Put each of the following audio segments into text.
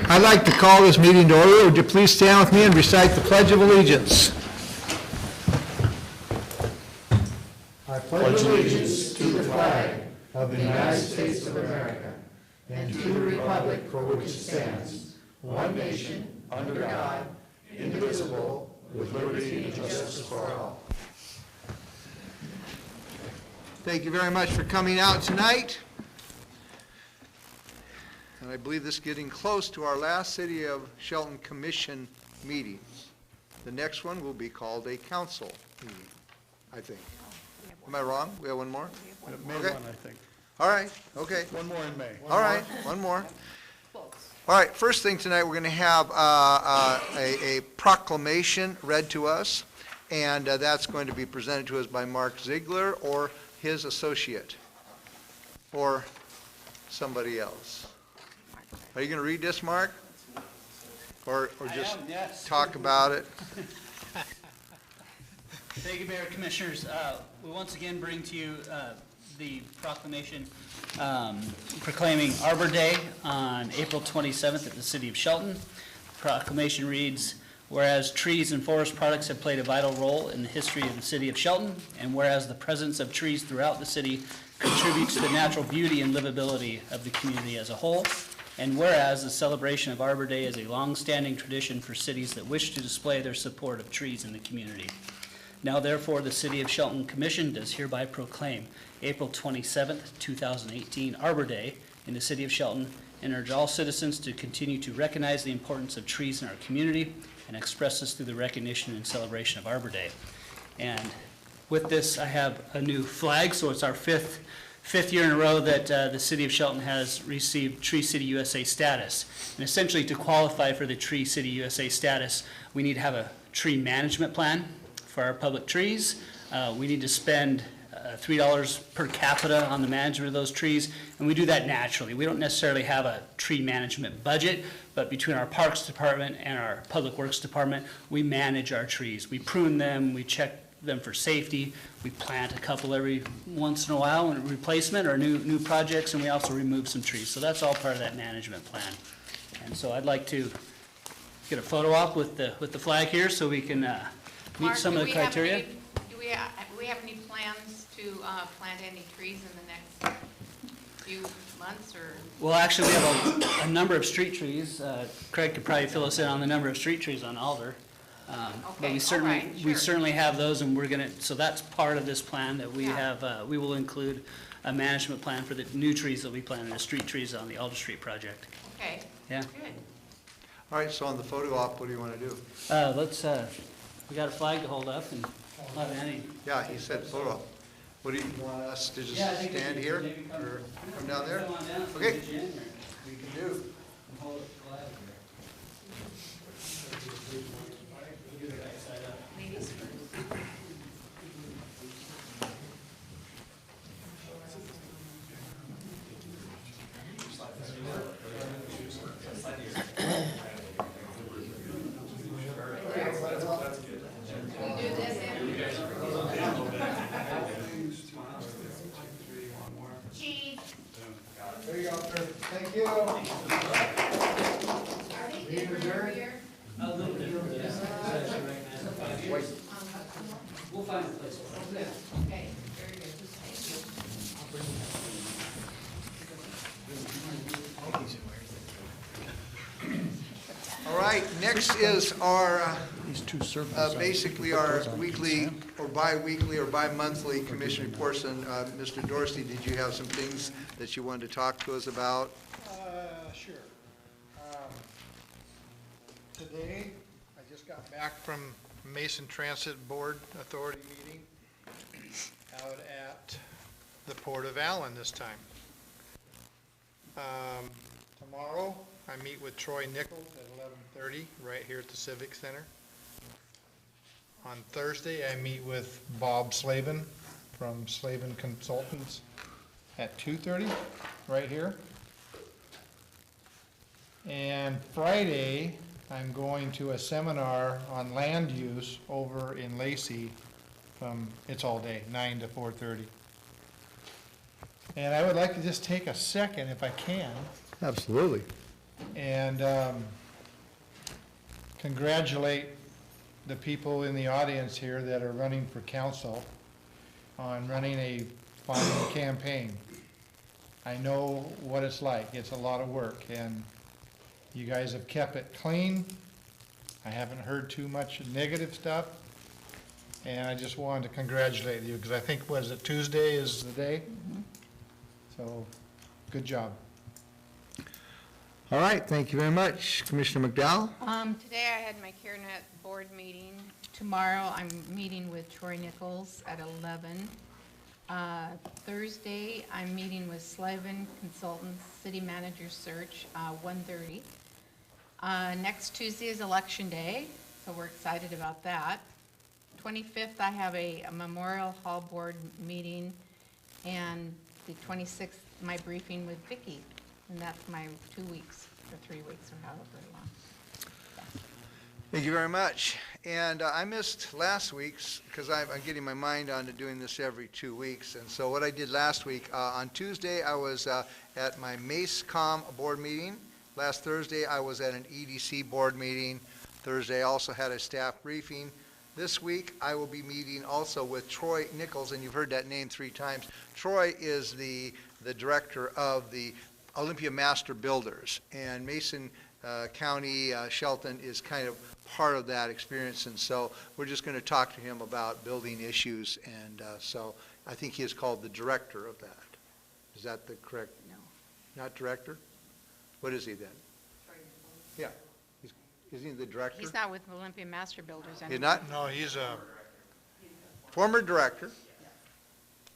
I'd like to call this meeting to order. Would you please stand with me and recite the Pledge of Allegiance? I pledge allegiance to the flag of the United States of America and to the republic for which it stands, one nation, under God, indivisible, with liberty and justice for all. Thank you very much for coming out tonight. And I believe this is getting close to our last City of Shelton Commission meetings. The next one will be called a council meeting, I think. Am I wrong? We have one more? May Okay. one, I think. All right, okay. One more in May. All right, one more. All right, first thing tonight, we're going to have a proclamation read to us, and that's going to be presented to us by Mark Ziegler or his associate, or somebody else. Are you going to read this, Mark? Or just yes. talk about it? Thank you, Mayor, Commissioners. We once again bring to you the proclamation proclaiming Arbor Day on April 27th at the City of Shelton. The proclamation reads, whereas trees and forest products have played a vital role in the history of the City of Shelton, and whereas the presence of trees throughout the city contributes to the natural beauty and livability of the community as a whole, and whereas the celebration of Arbor Day is a long-standing tradition for cities that wish to display their support of trees in the community. Now therefore, the City of Shelton Commission does hereby proclaim April 27th, 2018 Arbor Day in the City of Shelton, and urge all citizens to continue to recognize the importance of trees in our community and express this through the recognition and celebration of Arbor Day. And with this, I have a new flag, so it's our fifth year in a row that the City of Shelton has received Tree City USA status. And essentially, to qualify for the Tree City USA status, we need to have a tree management plan for our public trees. We need to spend $3 per capita on the management of those trees, and we do that naturally. We don't necessarily have a tree management budget, but between our Parks Department and our Public Works Department, we manage our trees. We prune them, we check them for safety, we plant a couple every once in a while in replacement or new projects, and we also remove some trees. So that's all part of that management plan. And so I'd like to get a photo op with the flag here so we can meet Mark, some of the criteria. Do we have any plans to plant any trees in the next few months, or? Well, actually, we have a number of street trees. Craig could probably fill us in on the number of street trees on Alder. But we certainly have those, and we're gonna, so that's part of this plan that we have. We will include a management plan for the new trees that we planted, the street trees on the Alder Street project. Okay. Yeah. Good. All right, so on the photo op, what do you want to do? We got a flag to hold up, and we'll have Annie. Yeah, he said photo op. What do you want us to just stand here or come down there? Come on down, so we Okay. get you in there. We can do. And hold up the flag here. We'll do the right side up. Ladies first. There you go, sir. Thank you. Are they different every year? A little bit, yes. We'll find a place for it. Okay, very good. Thank you. All right, next is our, basically our weekly or bi-weekly or bi-monthly commission reports. And Mr. Dorsey, did you have some things that you wanted to talk to us about? Sure. Today, I just got back from Mason Transit Board Authority meeting out at the Port of Allen this time. Tomorrow, I meet with Troy Nichols at 11:30 right here at the Civic Center. On Thursday, I meet with Bob Slavin from Slavin Consultants at 2:30 right here. And Friday, I'm going to a seminar on land use over in Lacey from, it's all day, 9 to 4:30. And I would like to just take a second, if I can, Absolutely. and congratulate the people in the audience here that are running for council on running a fine campaign. I know what it's like. It's a lot of work, and you guys have kept it clean. I haven't heard too much negative stuff, and I just wanted to congratulate you, because I think, was it Tuesday is the day? So, good job. All right, thank you very much. Commissioner McDowell? Today I had my CareNet board meeting. Tomorrow I'm meeting with Troy Nichols at 11. Thursday, I'm meeting with Slavin Consultants, City Manager Search, 1:30. Next Tuesday is Election Day, so we're excited about that. 25th, I have a Memorial Hall Board meeting, and the 26th, my briefing with Vicki, and that's my 2 weeks, or 3 weeks, or however long. Thank you very much. And I missed last week's because I'm getting my mind on to doing this every 2 weeks. And so what I did last week, on Tuesday, I was at my MACECOM board meeting. Last Thursday, I was at an EDC board meeting. Thursday, I also had a staff briefing. This week, I will be meeting also with Troy Nichols, and you've heard that name 3 times. Troy is the director of the Olympia Master Builders, and Mason County, Shelton is kind of part of that experience, and so we're just going to talk to him about building issues, and so I think he is called the director of that. Is that the correct? No. Not director? What is he then? Yeah. Isn't he the director? He's not with Olympia Master Builders He's anymore. not? No, he's a, Former director.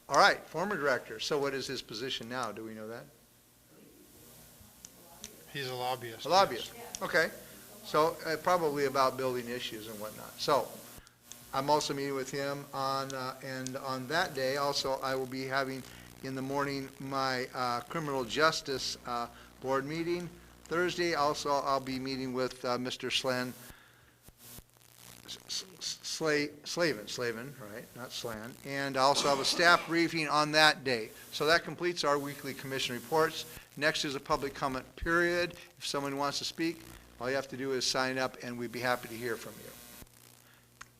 All right, former director. So what is his position now? Do we know that? he's a lobbyist. A lobbyist. Okay. So probably about building issues and whatnot. So I'm also meeting with him on, and on that day also I will be having in the morning my criminal justice board meeting. Thursday also I'll be meeting with Mr. Slavin, right, not Slan, and I also have a staff briefing on that day. So that completes our weekly commission reports. Next is a public comment period. If someone wants to speak, all you have to do is sign up, and we'd be happy to hear from you.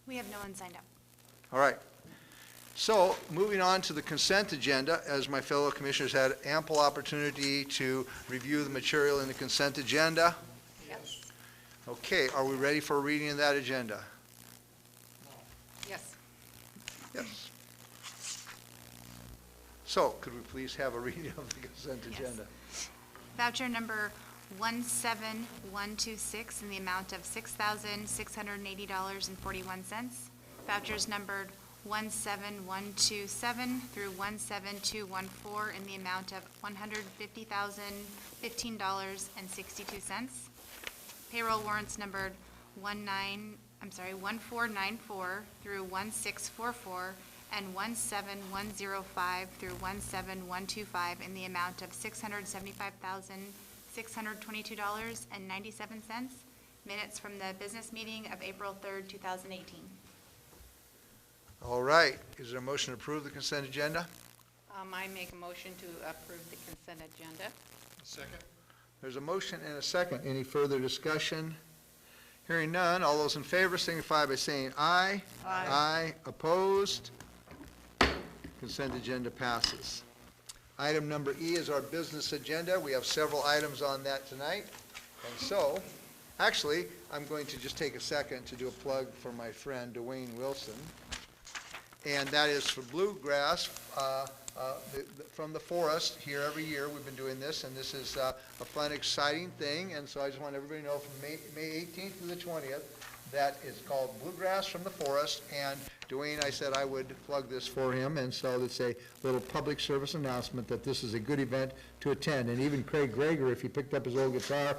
We have no one signed up. All right. So, moving on to the consent agenda, as my fellow commissioners had ample opportunity to review the material in the consent agenda. Yes. Okay, are we ready for a reading of that agenda? Yes. Yes. So, could we please have a reading of the consent Yes. agenda? Voucher number 17126 in the amount of $6,680.41. Vouchers numbered 17127 through 17214 in the amount of $150,015.62. Payroll warrants numbered 1494 through 1644 and 17105 through 17125 in the amount of $675,622.97. Minutes from the business meeting of April 3rd, 2018. All right, is there a motion to approve the consent agenda? I make a motion to approve the consent agenda. Second? There's a motion and a second. Any further discussion? Hearing none, all those in favor signify by saying aye. Aye. Aye, opposed? Consent agenda passes. Item number E is our business agenda. We have several items on that tonight. And so, actually, I'm going to just take a second to do a plug for my friend Dwayne Wilson. And that is for Bluegrass, from the forest here every year. We've been doing this, and this is a fun, exciting thing. And so I just want everybody to know from May 18th to the 20th, that is called Bluegrass from the Forest. And Dwayne, I said I would plug this for him, and so it's a little public service announcement that this is a good event to attend. And even Craig Greger, if he picked up his old guitar,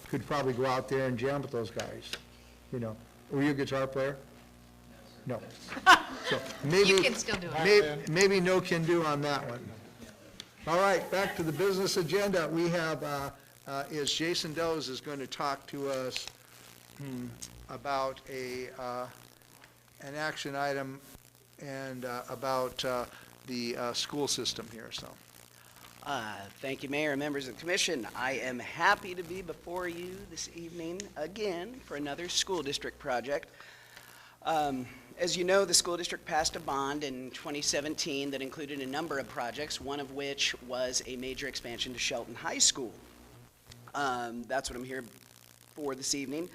could probably go out there and jam with those guys. You know, were you a guitar player? No. So maybe, You can still do it. maybe no can do on that one. All right, back to the business agenda. We have, is Jason Does is going to talk to us about an action item and about the school system here, so. Thank you, Mayor and members of the commission. I am happy to be before you this evening again for another school district project. As you know, the school district passed a bond in 2017 that included a number of projects, one of which was a major expansion to Shelton High School. That's what I'm here for this evening.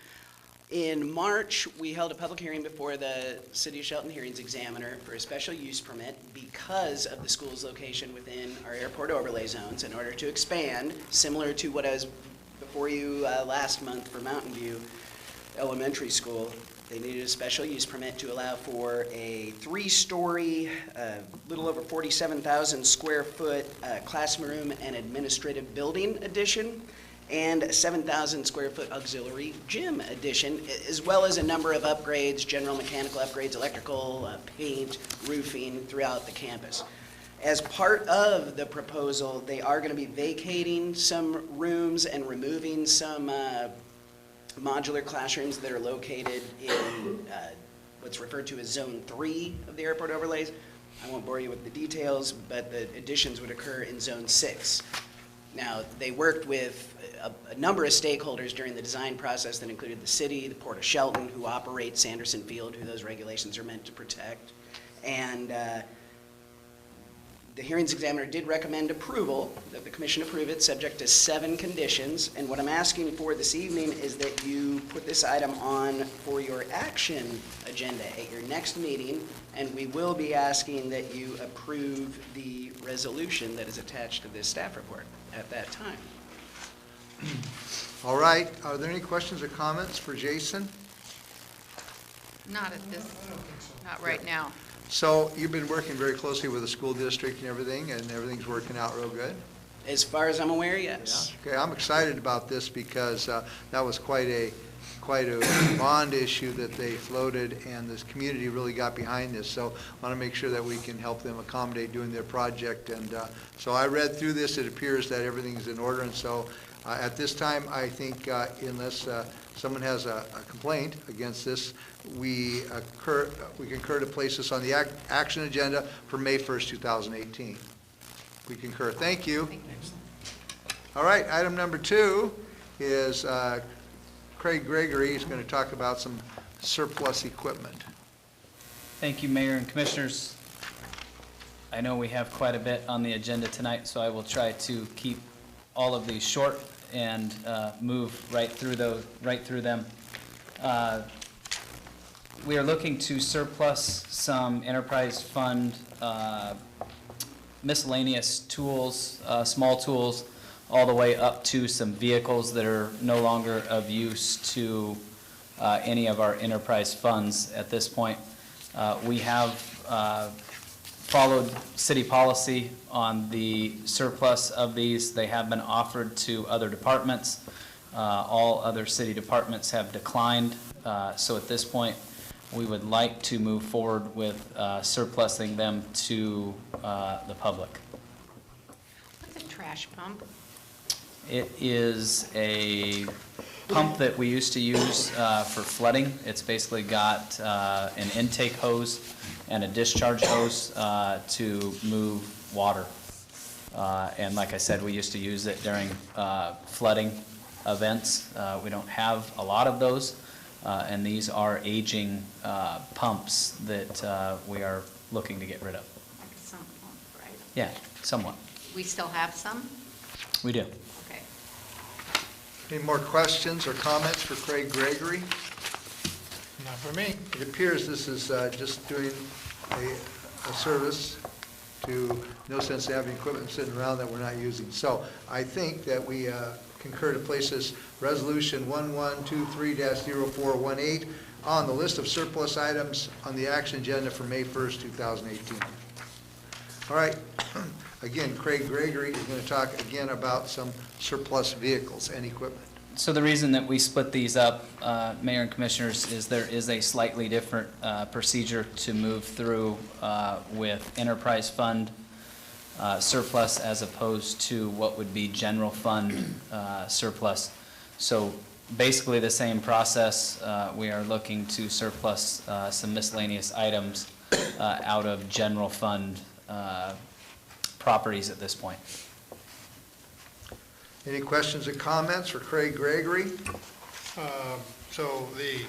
In March, we held a public hearing before the City of Shelton Hearings Examiner for a special use permit because of the school's location within our airport overlay zones in order to expand, similar to what I was before you last month for Mountain View Elementary School. They needed a special use permit to allow for a 3-story, little over 47,000 square foot classroom and administrative building addition, and a 7,000 square foot auxiliary gym addition, as well as a number of upgrades, general mechanical upgrades, electrical, paint, roofing throughout the campus. As part of the proposal, they are going to be vacating some rooms and removing some modular classrooms that are located in what's referred to as Zone 3 of the airport overlays. I won't bore you with the details, but the additions would occur in Zone 6. Now, they worked with a number of stakeholders during the design process that included the city, the Port of Shelton, who operates Sanderson Field, who those regulations are meant to protect. And the hearings examiner did recommend approval, that the commission approve it, subject to 7 conditions. And what I'm asking for this evening is that you put this item on for your action agenda at your next meeting, and we will be asking that you approve the resolution that is attached to this staff report at that time. All right, are there any questions or comments for Jason? Not at this, not right now. So you've been working very closely with the school district and everything's working out real good? As far as I'm aware, yes. Yeah. Okay, I'm excited about this because that was quite a bond issue that they floated, and this community really got behind this. So I want to make sure that we can help them accommodate doing their project. And so I read through this. It appears that everything's in order. And so at this time, I think unless someone has a complaint against this, we concur to place this on the action agenda for May 1st, 2018. We concur. Thank you. All right, item number 2 is Craig Gregory is going to talk about some surplus equipment. Thank you, Mayor and Commissioners. I know we have quite a bit on the agenda tonight, so I will try to keep all of these short and move right through them. We are looking to surplus some enterprise fund miscellaneous tools, small tools, all the way up to some vehicles that are no longer of use to any of our enterprise funds at this point. We have followed city policy on the surplus of these. They have been offered to other departments. All other city departments have declined. So at this point, we would like to move forward with surplusing them to the public. What's a trash pump? It is a pump that we used to use for flooding. It's basically got an intake hose and a discharge hose to move water. And like I said, we used to use it during flooding events. We don't have a lot of those, and these are aging pumps that we are looking to get rid of. Like a sump pump, right? Yeah, somewhat. We still have some? We do. Okay. Any more questions or comments for Craig Gregory? Not for me. It appears this is just doing a service to, no sense in having equipment sitting around that we're not using. So I think that we concur to place this resolution 1123-0418 on the list of surplus items on the action agenda for May 1st, 2018. All right. Again, Craig Gregory is going to talk again about some surplus vehicles and equipment. So the reason that we split these up, Mayor and Commissioners, is there is a slightly different procedure to move through with enterprise fund surplus as opposed to what would be general fund surplus. So basically the same process. We are looking to surplus some miscellaneous items out of general fund properties at this point. Any questions or comments for Craig Gregory? So the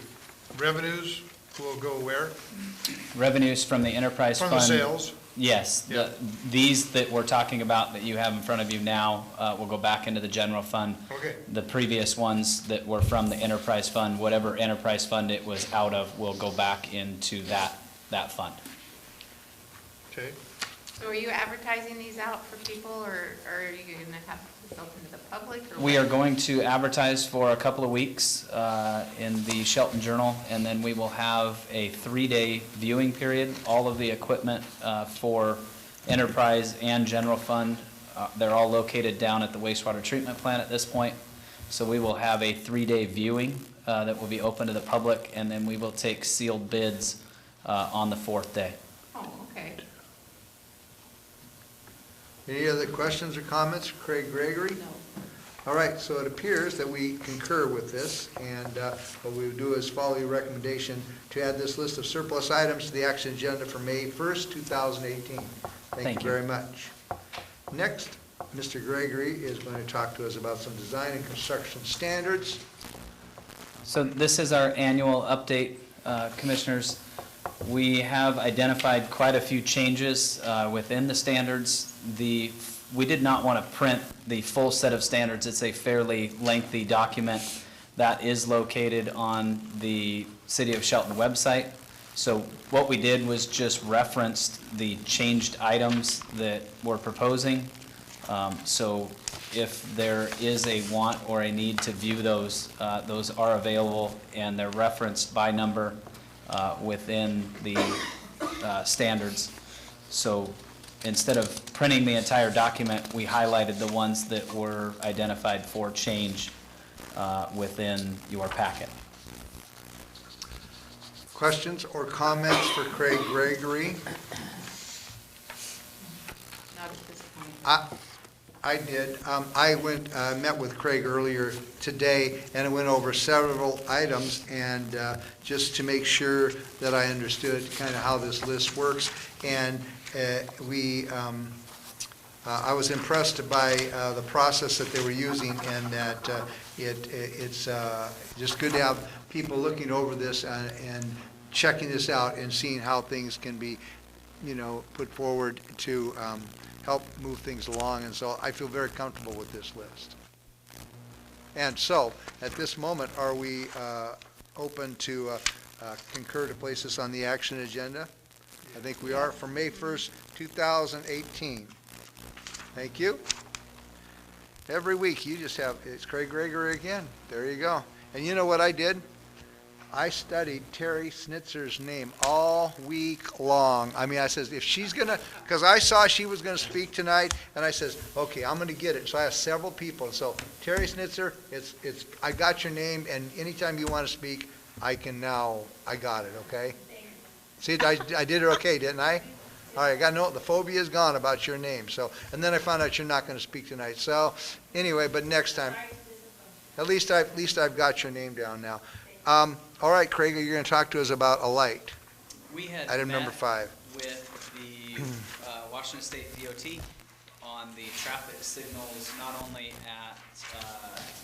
revenues will go where? Revenues from the enterprise From fund. the sales? Yes, Yeah. these that we're talking about that you have in front of you now will go back into the general fund. Okay. The previous ones that were from the enterprise fund, whatever enterprise fund it was out of, will go back into that fund. Okay. So are you advertising these out for people, or are you going to have this open to the public? Or We what? are going to advertise for a couple of weeks in the Shelton Journal, and then we will have a 3-day viewing period. All of the equipment for enterprise and general fund, they're all located down at the wastewater treatment plant at this point. So we will have a 3-day viewing that will be open to the public, and then we will take sealed bids on the 4th day. Oh, okay. Any other questions or comments for Craig Gregory? No. All right, so it appears that we concur with this, and what we would do is follow your recommendation to add this list of surplus items to the action agenda for May 1st, 2018. Thank you very much. Next, Mr. Gregory is going to talk to us about some design and construction standards. So this is our annual update, Commissioners. We have identified quite a few changes within the standards. We did not want to print the full set of standards. It's a fairly lengthy document that is located on the City of Shelton website. So what we did was just referenced the changed items that we're proposing. So if there is a want or a need to view those, those are available, and they're referenced by number within the standards. So instead of printing the entire document, we highlighted the ones that were identified for change within your packet. Questions or comments for Craig Gregory? Not at this point. I did. I met with Craig earlier today, and I went over several items, and just to make sure that I understood kind of how this list works. And I was impressed by the process that they were using, and that it's just good to have people looking over this and checking this out and seeing how things can be, put forward to help move things along. And so I feel very comfortable with this list. And so, at this moment, are we open to concur to place this on the action agenda? I think we are, for May 1st, 2018. Thank you. Every week, you just have, it's Craig Gregory again. There you go. And you know what I did? I studied Terry Snitzer's name all week long. I mean, I says, if she's going to, because I saw she was going to speak tonight, and I says, okay, I'm going to get it. So I asked several people. And so, Terry Snitzer, I got your name, and anytime you want to speak, I got it, okay? See, I did it okay, didn't I? All right, I got the phobia is gone about your name. So, and then I found out you're not going to speak tonight. So, anyway, but next time, at least I've got your name down now. All right, Craig, you're going to talk to us about a light. We had Item number met 5. with the Washington State DOT on the traffic signals, not only at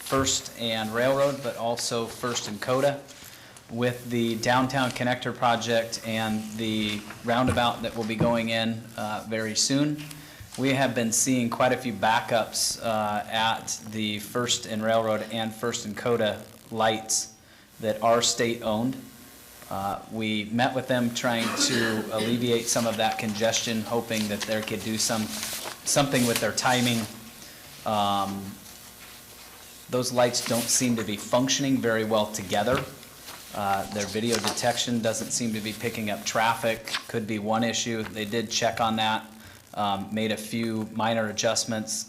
First and Railroad, but also First and Coda, with the downtown connector project and the roundabout that will be going in very soon. We have been seeing quite a few backups at the First and Railroad and First and Coda lights that are state-owned. We met with them trying to alleviate some of that congestion, hoping that they could do something with their timing. Those lights don't seem to be functioning very well together. Their video detection doesn't seem to be picking up traffic. Could be one issue. They did check on that, made a few minor adjustments.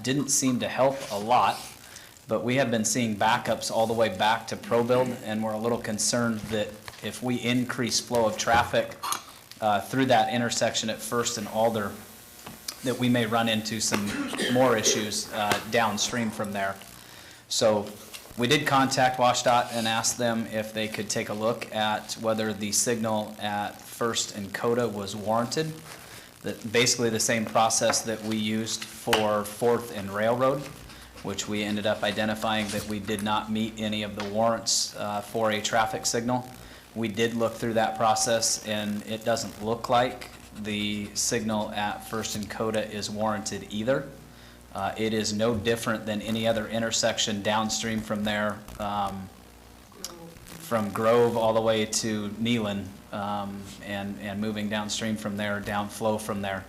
Didn't seem to help a lot. But we have been seeing backups all the way back to ProBuild, and we're a little concerned that if we increase flow of traffic through that intersection at First and Alder, that we may run into some more issues downstream from there. So we did contact WashDOT and ask them if they could take a look at whether the signal at First and Coda was warranted. That basically the same process that we used for Fourth and Railroad. which we ended up identifying that we did not meet any of the warrants for a traffic signal. We did look through that process, and it doesn't look like the signal at First and Coda is warranted either. It is no different than any other intersection downstream from there, from Grove all the way to Neelan, and moving downstream from there, downflow from there.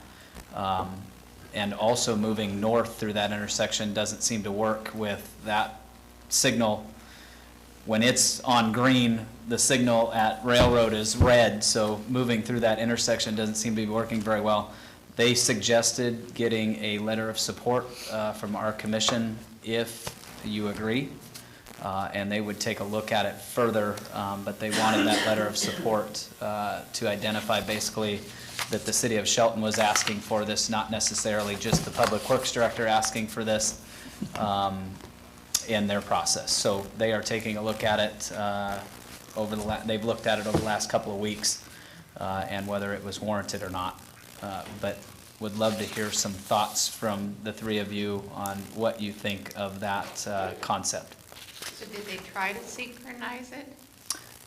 And also moving north through that intersection doesn't seem to work with that signal. When it's on green, the signal at Railroad is red, so moving through that intersection doesn't seem to be working very well. They suggested getting a letter of support from our commission if you agree, and they would take a look at it further, but they wanted that letter of support to identify basically that the city of Shelton was asking for this, not necessarily just the public works director asking for this in their process. So they are taking a look at it they've looked at it over the last couple of weeks and whether it was warranted or not. But would love to hear some thoughts from the three of you on what you think of that concept. So did they try to synchronize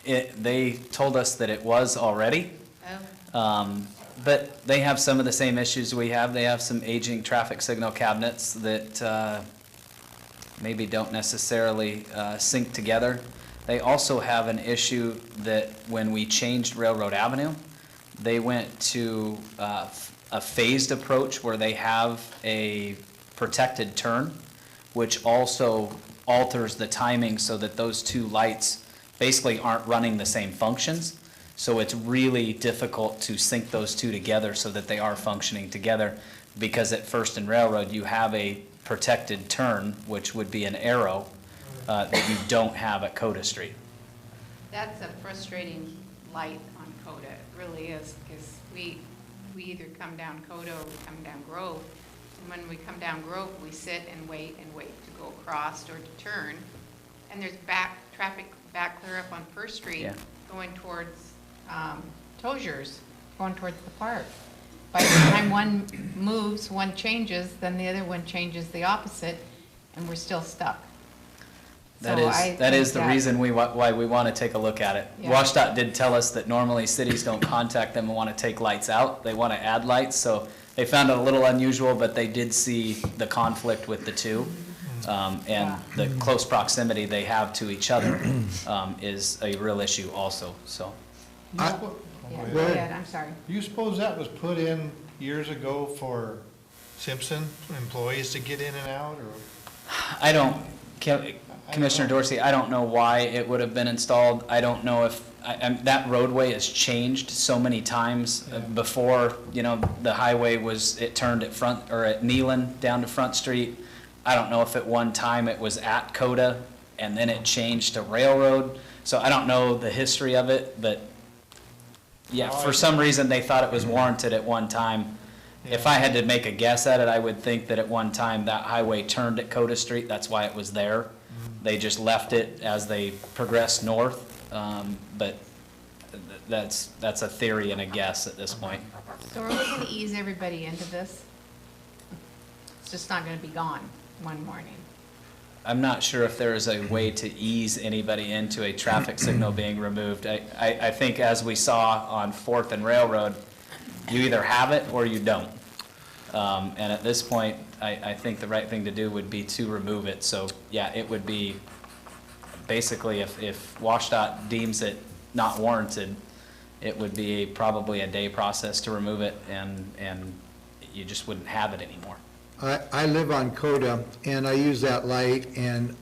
it? They told us that it was already. Oh. But they have some of the same issues we have. They have some aging traffic signal cabinets that maybe don't necessarily sync together. They also have an issue that when we changed Railroad Avenue, they went to a phased approach where they have a protected turn, which also alters the timing so that those two lights basically aren't running the same functions. So it's really difficult to sync those two together so that they are functioning together, because at First and Railroad you have a protected turn, which would be an arrow, that you don't have at Coda Street. That's a frustrating light on Coda, it really is, because we either come down Coda or we come down Grove. And when we come down Grove, we sit and wait to go across or to turn. And there's traffic back clear up on First Street, Yeah. going towards Tozier's, going towards the park. By the time one moves, one changes, then the other one changes the opposite, and we're still stuck. That So is, I that is think the reason why we want to take a look at it. Yeah. WashDOT did tell us that normally cities don't contact them and want to take lights out. They want to add lights, so they found it a little unusual, but they did see the conflict with the two. And the close proximity they have to each other is a real issue also, so. Yeah, go ahead, I'm sorry. You suppose that was put in years ago for Simpson employees to get in and out, or? I don't, Commissioner Dorsey, I don't know why it would have been installed. I don't know if, that roadway has changed so many times. Before, the highway it turned at Front, or at Neelan down to Front Street. I don't know if at one time it was at Coda and then it changed to Railroad. So I don't know the history of it, but yeah, for some reason they thought it was warranted at one time. If I had to make a guess at it, I would think that at one time that highway turned at Coda Street. That's why it was there. They just left it as they progressed north, but that's a theory and a guess at this point. So are we going to ease everybody into this? It's just not going to be gone one morning. I'm not sure if there is a way to ease anybody into a traffic signal being removed. I think as we saw on 4th and Railroad, you either have it or you don't. And at this point, I think the right thing to do would be to remove it. So yeah, it would be basically if WashDOT deems it not warranted, it would be probably a day process to remove it, and you just wouldn't have it anymore. I live on Coda, and I use that light, and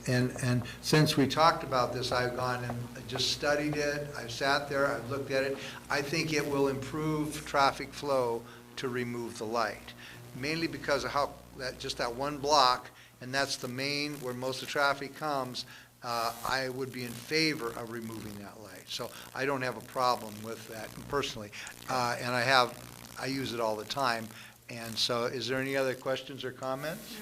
since we talked about this, I've gone and just studied it, I've sat there, I've looked at it. I think it will improve traffic flow to remove the light, mainly because of how, just that one block, and that's the main, where most of the traffic comes. I would be in favor of removing that light. So I don't have a problem with that personally, and I use it all the time. And so, is there any other questions or comments?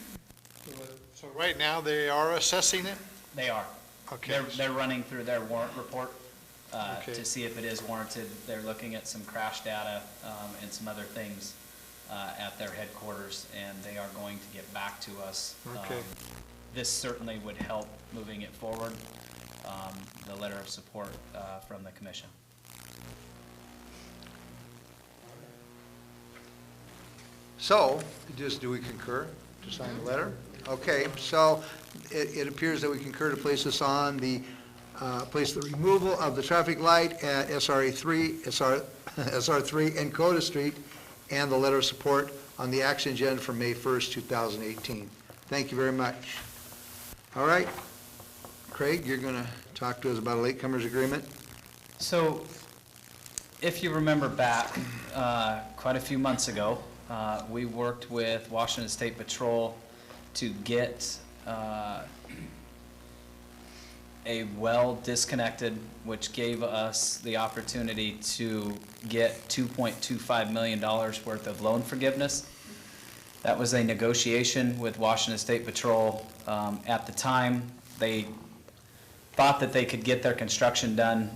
So right now, they are assessing it? They are. Okay. They're running through their warrant report Okay. to see if it is warranted. They're looking at some crash data and some other things at their headquarters, and they are going to get back to us Okay. this certainly would help moving it forward, the letter of support from the commission. So, do we concur to sign the letter? Okay, so it appears that we concur to place this on the, place the removal of the traffic light at SR3 and Coda Street, and the letter of support on the action agenda for May 1st, 2018. Thank you very much. All right, Craig, you're going to talk to us about a latecomers agreement? So, if you remember back, quite a few months ago, we worked with Washington State Patrol to get a well disconnected, which gave us the opportunity to get $2.25 million worth of loan forgiveness. That was a negotiation with Washington State Patrol. At the time, they thought that they could get their construction done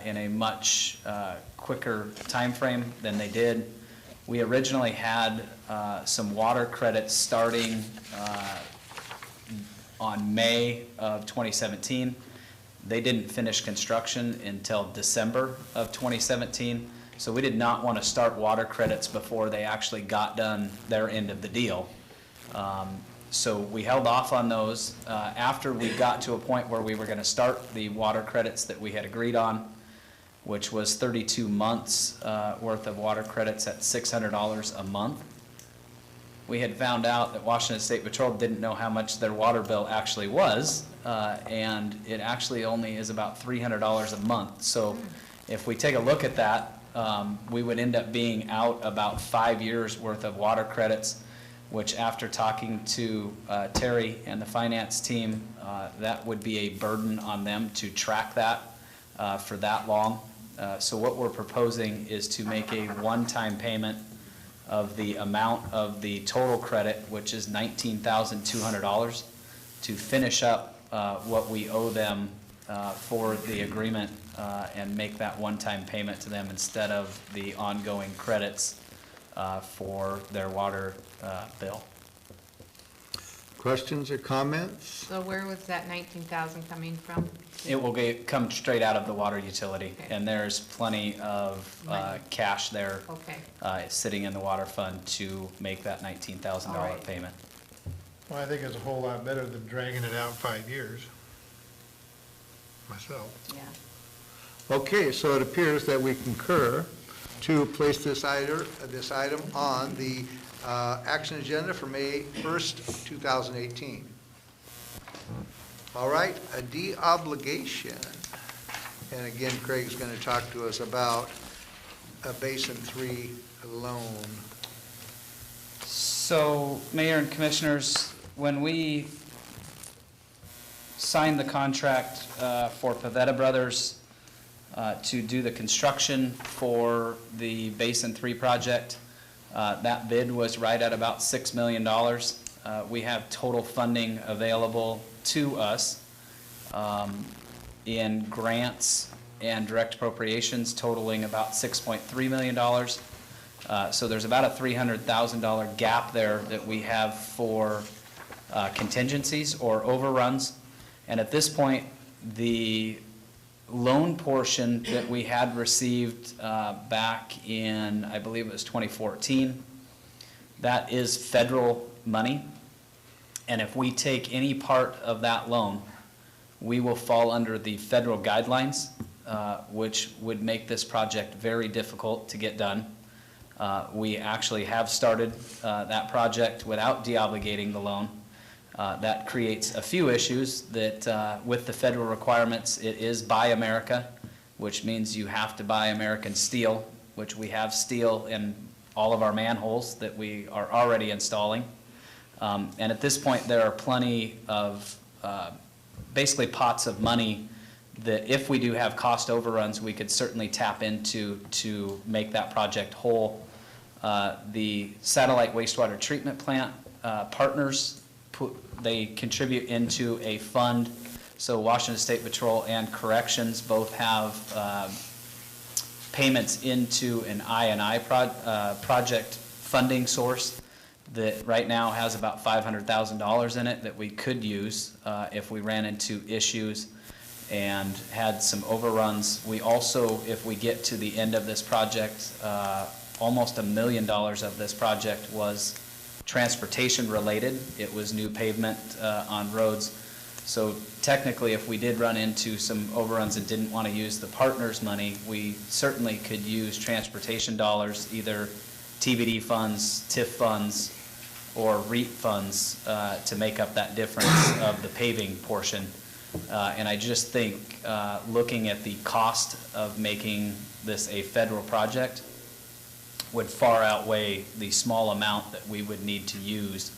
in a much quicker time frame than they did. We originally had some water credits starting on May of 2017. They didn't finish construction until December of 2017, so we did not want to start water credits before they actually got done their end of the deal. So we held off on those. After we got to a point where we were going to start the water credits that we had agreed on, which was 32 months worth of water credits at $600 a month. We had found out that Washington State Patrol didn't know how much their water bill actually was, and it actually only is about $300 a month. So if we take a look at that, we would end up being out about 5 years worth of water credits, which after talking to Terry and the finance team, that would be a burden on them to track that for that long. So what we're proposing is to make a one-time payment of the amount of the total credit, which is $19,200, to finish up what we owe them for the agreement and make that one-time payment to them instead of the ongoing credits for their water bill. Questions or comments? So where was that 19,000 coming from? It will come straight out of the water utility, Okay. and there's plenty of Money. cash there Okay, sitting in the water fund to make that $19,000 All right. payment. Well, I think it's a whole lot better than dragging it out 5 years, myself. yeah. Okay, so it appears that we concur to place this item on the action agenda for May 1st, 2018. All right, a de-obligation. And again, Craig's going to talk to us about a Basin 3 loan. So, Mayor and Commissioners, when we signed the contract for Pavetta Brothers to do the construction for the Basin 3 project, that bid was right at about $6 million. We have total funding available to us in grants and direct appropriations totaling about $6.3 million. So there's about a $300,000 gap there that we have for contingencies or overruns. And at this point, the loan portion that we had received back in, I believe it was 2014, that is federal money. And if we take any part of that loan, we will fall under the federal guidelines, which would make this project very difficult to get done. We actually have started that project without de-obligating the loan. That creates a few issues that with the federal requirements, it is Buy America, which means you have to buy American steel, which we have steel in all of our manholes that we are already installing. And at this point, there are plenty of basically pots of money that if we do have cost overruns, we could certainly tap into to make that project whole. The satellite wastewater treatment plant partners, they contribute into a fund. So Washington State Patrol and Corrections both have payments into an I&I project funding source that right now has about $500,000 in it that we could use if we ran into issues and had some overruns. We also, if we get to the end of this project, almost $1 million of this project was transportation related. It was new pavement on roads. So technically, if we did run into some overruns and didn't want to use the partners' money, we certainly could use transportation dollars, either TBD funds, TIF funds, or REAP funds to make up that difference of the paving portion. And I just think looking at the cost of making this a federal project would far outweigh the small amount that we would need to use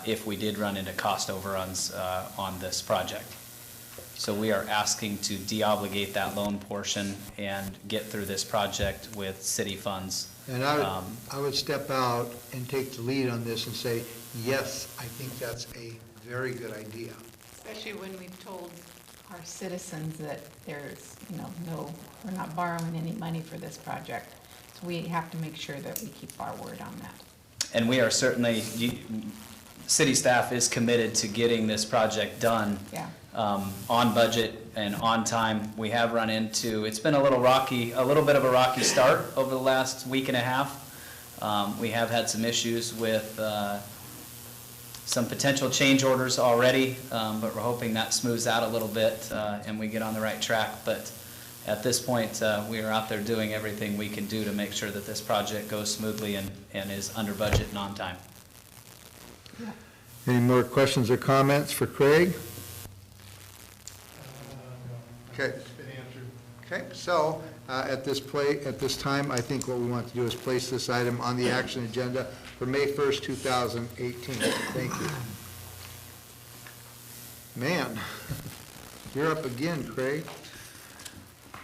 if we did run into cost overruns on this project. So we are asking to deobligate that loan portion and get through this project with city funds. And I would step out and take the lead on this and say, yes, I think that's a very good idea. Especially when we've told our citizens that there's, no, we're not borrowing any money for this project. So we have to make sure that we keep our word on that. And we are certainly, city staff is committed to getting this project done. Yeah. On budget and on time. We have run into, it's been a little bit of a rocky start over the last week and a half. We have had some issues with some potential change orders already, but we're hoping that smooths out a little bit and we get on the right track. But at this point, we are out there doing everything we can do to make sure that this project goes smoothly and is under budget and on time. Any more questions or comments for Craig? Okay. It's been answered. Okay, so at this time, I think what we want to do is place this item on the action agenda for May 1st, 2018. Thank you. Man, you're up again, Craig.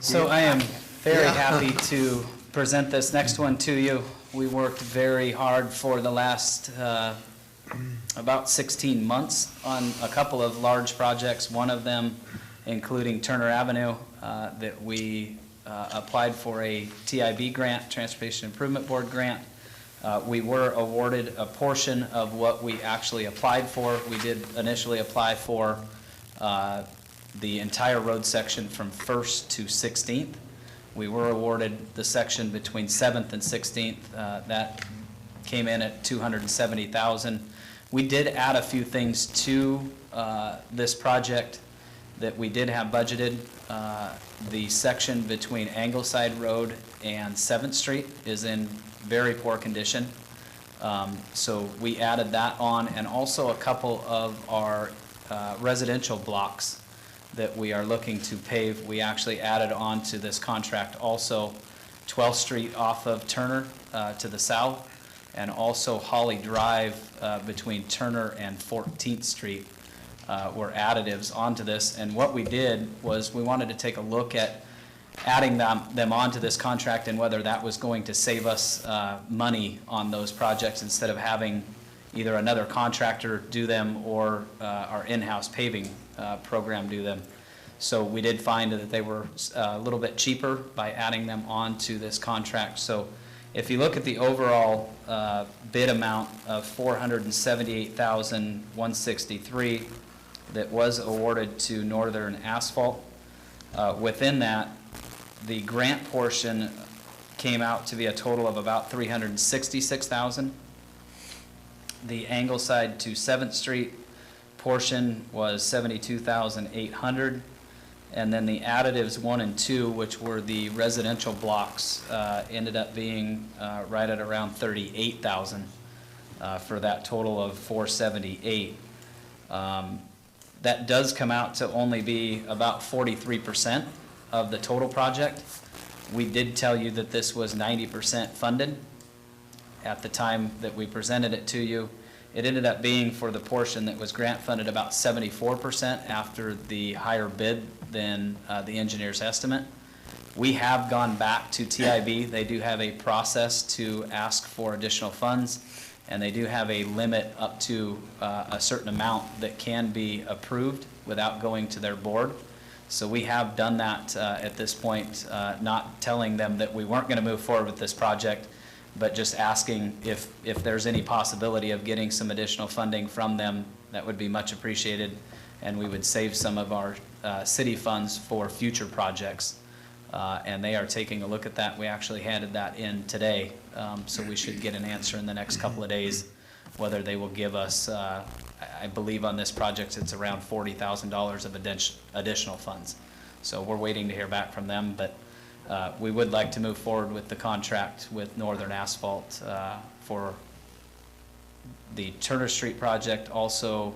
So I am very Yeah. happy to present this next one to you. We worked very hard for the last about 16 months on a couple of large projects, one of them including Turner Avenue, that we applied for a TIB grant, Transportation Improvement Board grant. We were awarded a portion of what we actually applied for. We did initially apply for the entire road section from 1st to 16th. We were awarded the section between 7th and 16th. That came in at $270,000. We did add a few things to this project that we did have budgeted. The section between Angleside Road and 7th Street is in very poor condition. So we added that on, and also a couple of our residential blocks that we are looking to pave. We actually added on to this contract also 12th Street off of Turner to the south, and also Holly Drive between Turner and 14th Street were additives onto this. And what we did was we wanted to take a look at adding them onto this contract and whether that was going to save us money on those projects instead of having either another contractor do them or our in-house paving program do them. So we did find that they were a little bit cheaper by adding them onto this contract. So if you look at the overall bid amount of $478,163 that was awarded to Northern Asphalt, within that, the grant portion came out to be a total of about $366,000. The Angleside to 7th Street portion was $72,800. And then the additives 1 and 2, which were the residential blocks, ended up being right at around $38,000 for that total of $478,000. That does come out to only be about 43% of the total project. We did tell you that this was 90% funded at the time that we presented it to you. It ended up being, for the portion that was grant funded, about 74% after the higher bid than the engineer's estimate. We have gone back to TIB. They do have a process to ask for additional funds, and they do have a limit up to a certain amount that can be approved without going to their board. So we have done that at this point, not telling them that we weren't going to move forward with this project, but just asking if there's any possibility of getting some additional funding from them, that would be much appreciated, and we would save some of our city funds for future projects. And they are taking a look at that. We actually handed that in today, so we should get an answer in the next couple of days, whether they will give us, I believe on this project, it's around $40,000 of additional funds. So we're waiting to hear back from them, but we would like to move forward with the contract with Northern Asphalt for the Turner Street project, also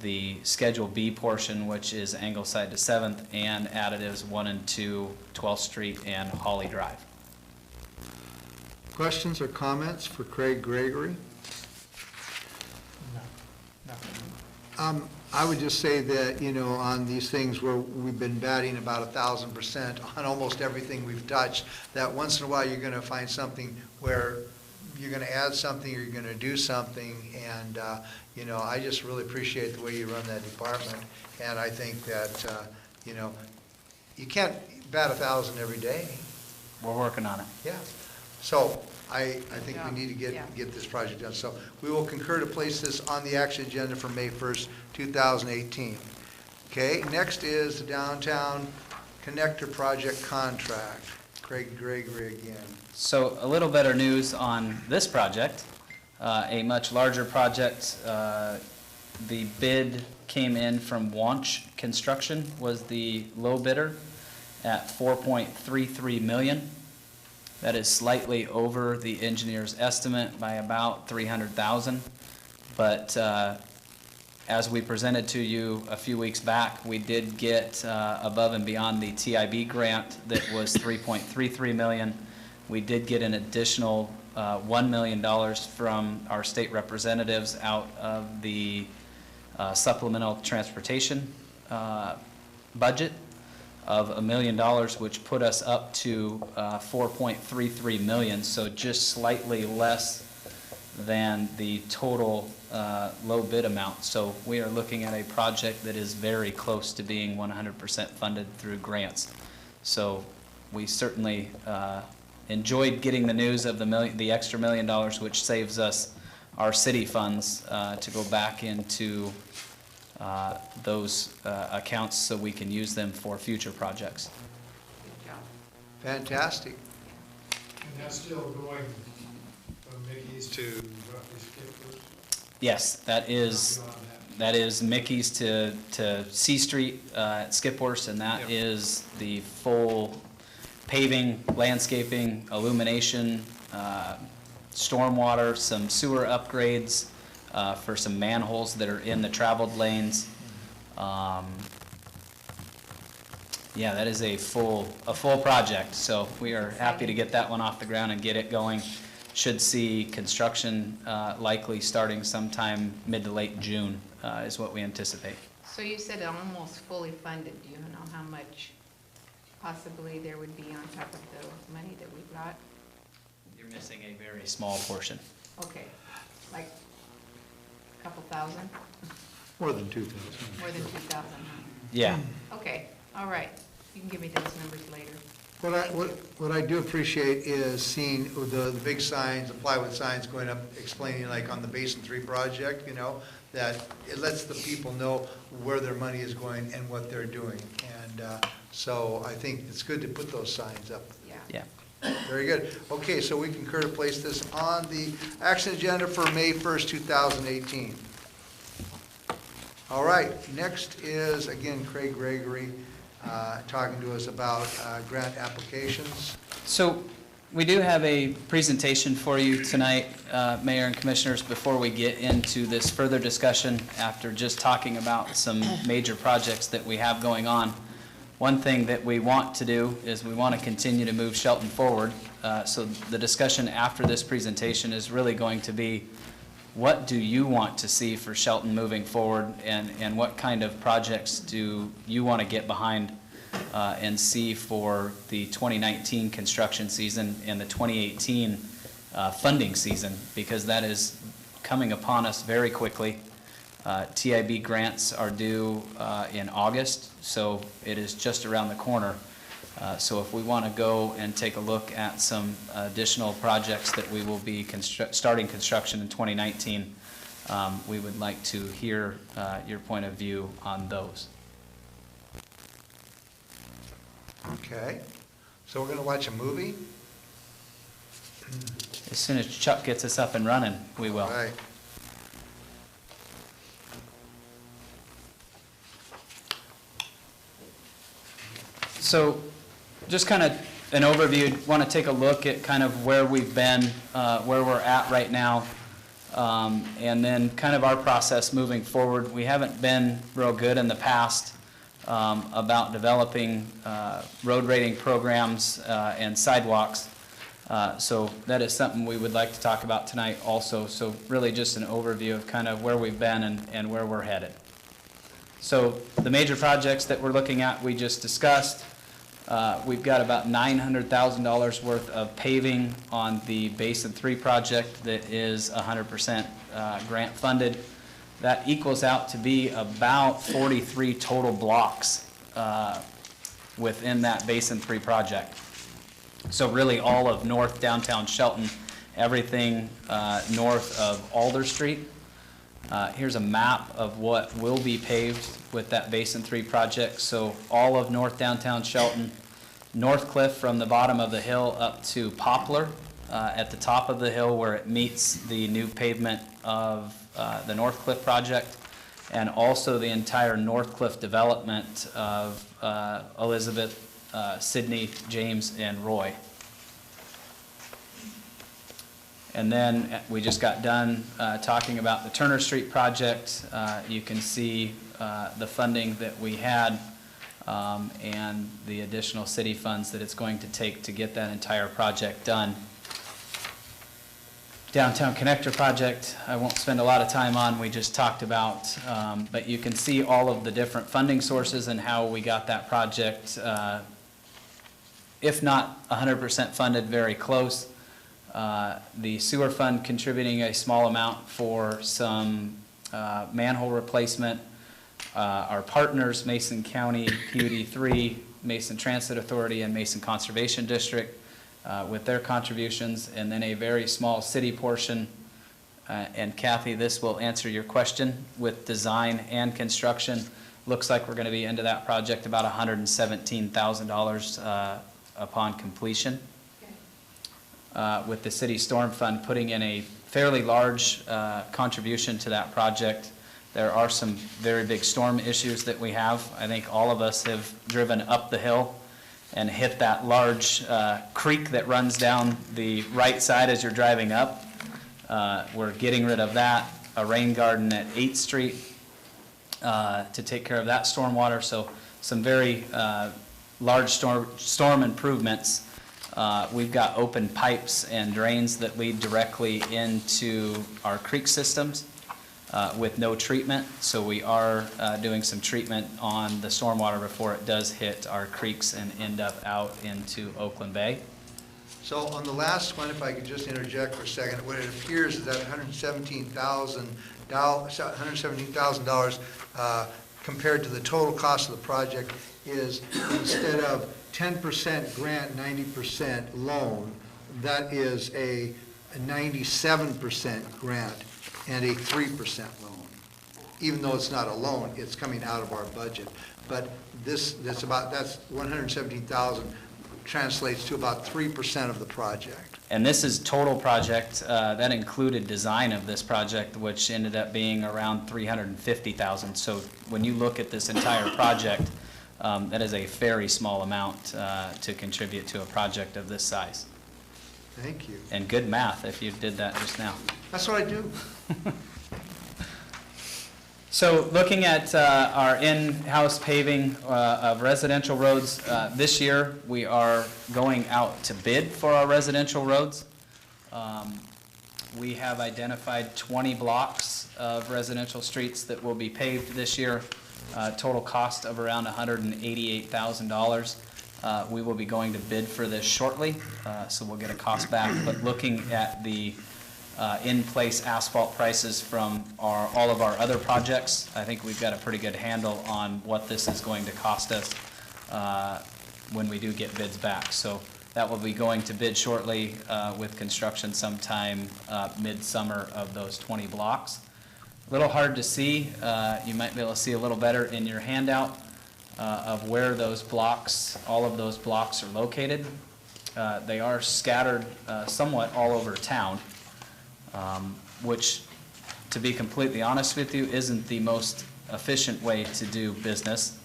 the Schedule B portion, which is Angleside to 7th, and additives 1 and 2, 12th Street and Holly Drive. Questions or comments for Craig Gregory? No. I would just say that, you know, on these things where we've been batting about 1,000% on almost everything we've touched, that once in a while you're going to find something where you're going to add something or you're going to do something, and, you know, I just really appreciate the way you run that department, and I think that, you know, you can't bat 1,000 every day. We're working on it. Yeah. So I think we need to Yeah. get this project done. So we will concur to place this on the action agenda for May 1st, 2018. Okay, next is the Downtown Connector Project Contract. Craig Gregory again. So a little better news on this project, a much larger project. The bid came in from Wanch Construction, was the low bidder at $4.33 million. That is slightly over the engineer's estimate by about $300,000. But as we presented to you a few weeks back, we did get above and beyond the TIB grant that was $3.33 million. We did get an additional $1 million from our state representatives out of the supplemental transportation budget of $1 million, which put us up to $4.33 million, so just slightly less than the total low bid amount. So we are looking at a project that is very close to being 100% funded through grants. So we certainly enjoyed getting the news of the extra $1 million, which saves us our city funds to go back into those accounts so we can use them for future projects. Good job. Fantastic. And that's still going from Mickey's to roughly Skipper's? Yes, that is. Beyond That is Mickey's to C Street at Skipworth, and that Yep. is the full paving, landscaping, illumination, stormwater, some sewer upgrades for some manholes that are in the traveled lanes. Yeah, that is a full project, so we are happy to get that one off the ground and get it going. Should see construction likely starting sometime mid to late June is what we anticipate. So you said almost fully funded. Do you know how much possibly there would be on top of the money that we got? You're missing a very small portion. Okay, like a couple thousand, More than 2,000. more than 2,000, huh? Yeah. Okay, all right. You can give me those numbers later. What I do appreciate is seeing the big signs, the plywood signs going up explaining, like on the Basin 3 project, you know, that it lets the people know where their money is going and what they're doing. And so I think it's good to put those signs up. Yeah. Yeah. Very good. Okay, so we concur to place this on the action agenda for May 1st, 2018. All right, next is, again, Craig Gregory talking to us about grant applications. So we do have a presentation for you tonight, Mayor and Commissioners, before we get into this further discussion after just talking about some major projects that we have going on. One thing that we want to do is we want to continue to move Shelton forward. So the discussion after this presentation is really going to be, what do you want to see for Shelton moving forward, and what kind of projects do you want to get behind and see for the 2019 construction season and the 2018 funding season, because that is coming upon us very quickly. TIB grants are due in August, so it is just around the corner. So if we want to go and take a look at some additional projects that we will be starting construction in 2019, we would like to hear your point of view on those. Okay, so we're going to watch a movie? As soon as Chuck gets us up and running, we will. All right. So just kind of an overview, want to take a look at kind of where we've been, where we're at right now, and then kind of our process moving forward. We haven't been real good in the past about developing road rating programs and sidewalks. So that is something we would like to talk about tonight also. So really just an overview of kind of where we've been and where we're headed. So the major projects that we're looking at, we just discussed. We've got about $900,000 worth of paving on the Basin 3 project that is 100% grant funded. That equals out to be about 43 total blocks within that Basin 3 project. So really all of north downtown Shelton, everything north of Alder Street. Here's a map of what will be paved with that Basin 3 project. So all of north downtown Shelton, North Cliff from the bottom of the hill up to Poplar at the top of the hill where it meets the new pavement of the North Cliff project, and also the entire North Cliff development of Elizabeth, Sydney, James, and Roy. And then we just got done talking about the Turner Street project. You can see the funding that we had and the additional city funds that it's going to take to get that entire project done. Downtown Connector project, I won't spend a lot of time on, we just talked about, but you can see all of the different funding sources and how we got that project, if not 100% funded, very close. The sewer fund contributing a small amount for some manhole replacement. Our partners, Mason County PUD 3, Mason Transit Authority, and Mason Conservation District with their contributions, and then a very small city portion. And Kathy, this will answer your question with design and construction. Looks like we're going to be into that project about $117,000 upon completion. With the city storm fund putting in a fairly large contribution to that project. There are some very big storm issues that we have. I think all of us have driven up the hill and hit that large creek that runs down the right side as you're driving up. We're getting rid of that. A rain garden at 8th Street to take care of that stormwater. So some very large storm improvements. We've got open pipes and drains that lead directly into our creek systems with no treatment. So we are doing some treatment on the stormwater before it does hit our creeks and end up out into Oakland Bay. So on the last one, if I could just interject for a second, what it appears is that $117,000 compared to the total cost of the project is, instead of 10% grant, 90% loan, that is a 97% grant and a 3% loan. Even though it's not a loan, it's coming out of our budget. But that's 117,000 translates to about 3% of the project. And this is total project. That included design of this project, which ended up being around $350,000. So when you look at this entire project, that is a very small amount to contribute to a project of this size. Thank you. And good math if you did that just now. That's what I do. So looking at our in-house paving of residential roads, this year we are going out to bid for our residential roads. We have identified 20 blocks of residential streets that will be paved this year, total cost of around $188,000. We will be going to bid for this shortly, so we'll get a cost back. But looking at the in-place asphalt prices from all of our other projects, I think we've got a pretty good handle on what this is going to cost us when we do get bids back. So that will be going to bid shortly with construction sometime midsummer of those 20 blocks. A little hard to see. You might be able to see a little better in your handout of where those blocks, all of those blocks are located. They are scattered somewhat all over town, which, to be completely honest with you, isn't the most efficient way to do business.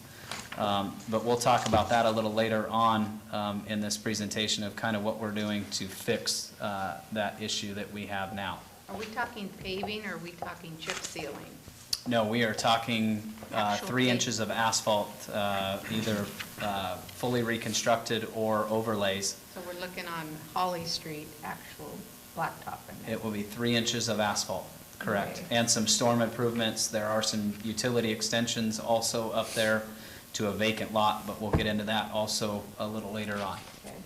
But we'll talk about that a little later on in this presentation of kind of what we're doing to fix that issue that we have now. Are we talking paving or are we talking chip sealing? No, we are talking Actual 3 pave- inches of asphalt, either fully reconstructed or overlays. So we're looking on Holly Street, actual blacktop in there. It will be 3 inches of asphalt, correct. Right. And some storm improvements. There are some utility extensions also up there to a vacant lot, but we'll get into that also a little later on. Okay.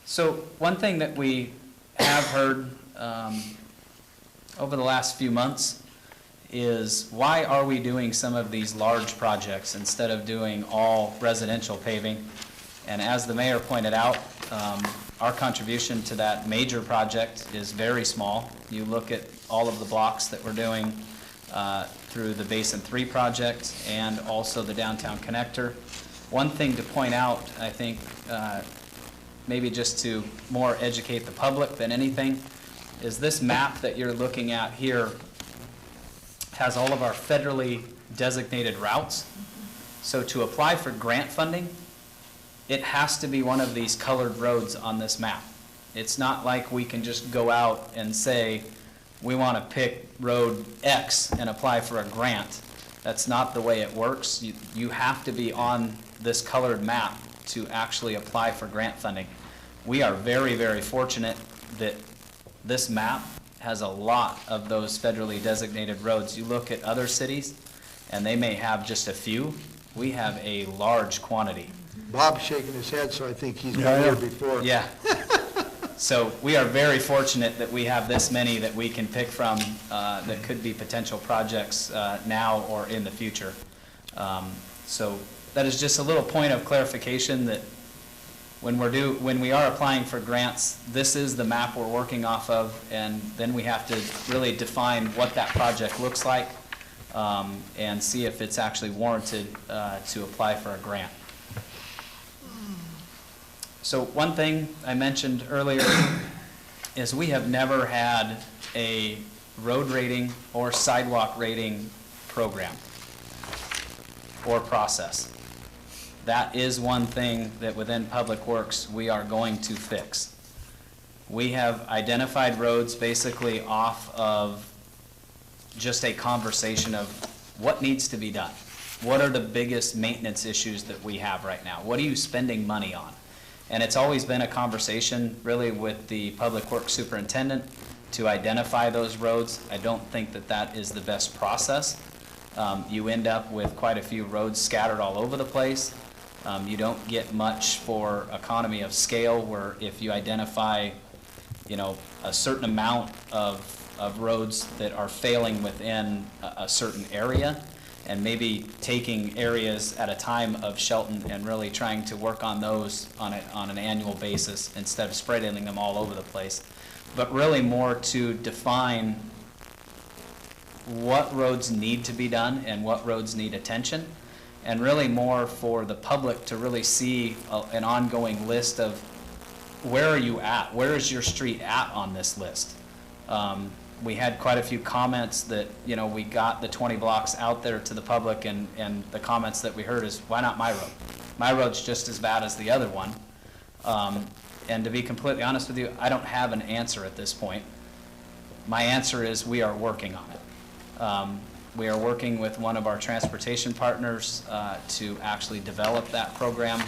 So one thing that we have heard over the last few months is, why are we doing some of these large projects instead of doing all residential paving? And as the mayor pointed out, our contribution to that major project is very small. You look at all of the blocks that we're doing through the Basin 3 project and also the downtown connector. One thing to point out, I think, maybe just to more educate the public than anything, is this map that you're looking at here has all of our federally designated routes. So to apply for grant funding, it has to be one of these colored roads on this map. It's not like we can just go out and say, we want to pick road X and apply for a grant. That's not the way it works. You have to be on this colored map to actually apply for grant funding. We are very, very fortunate that this map has a lot of those federally designated roads. You look at other cities, and they may have just a few. We have a large quantity. Bob's shaking his head, so I think he's been here before. Yeah. So we are very fortunate that we have this many that we can pick from that could be potential projects now or in the future. So that is just a little point of clarification that when we are applying for grants, this is the map we're working off of, and then we have to really define what that project looks like and see if it's actually warranted to apply for a grant. So one thing I mentioned earlier is we have never had a road rating or sidewalk rating program or process. That is one thing that within Public Works we are going to fix. We have identified roads basically off of just a conversation of what needs to be done. What are the biggest maintenance issues that we have right now? What are you spending money on? And it's always been a conversation really with the Public Works Superintendent to identify those roads. I don't think that that is the best process. You end up with quite a few roads scattered all over the place. You don't get much for economy of scale, where if you identify, a certain amount of roads that are failing within a certain area, and maybe taking areas at a time of Shelton and really trying to work on those on an annual basis instead of spreading them all over the place. But really more to define what roads need to be done and what roads need attention, and really more for the public to really see an ongoing list of where are you at? Where is your street at on this list? We had quite a few comments that, we got the 20 blocks out there to the public, and the comments that we heard is, why not my road? My road's just as bad as the other one. And to be completely honest with you, I don't have an answer at this point. My answer is we are working on it. We are working with one of our transportation partners to actually develop that program.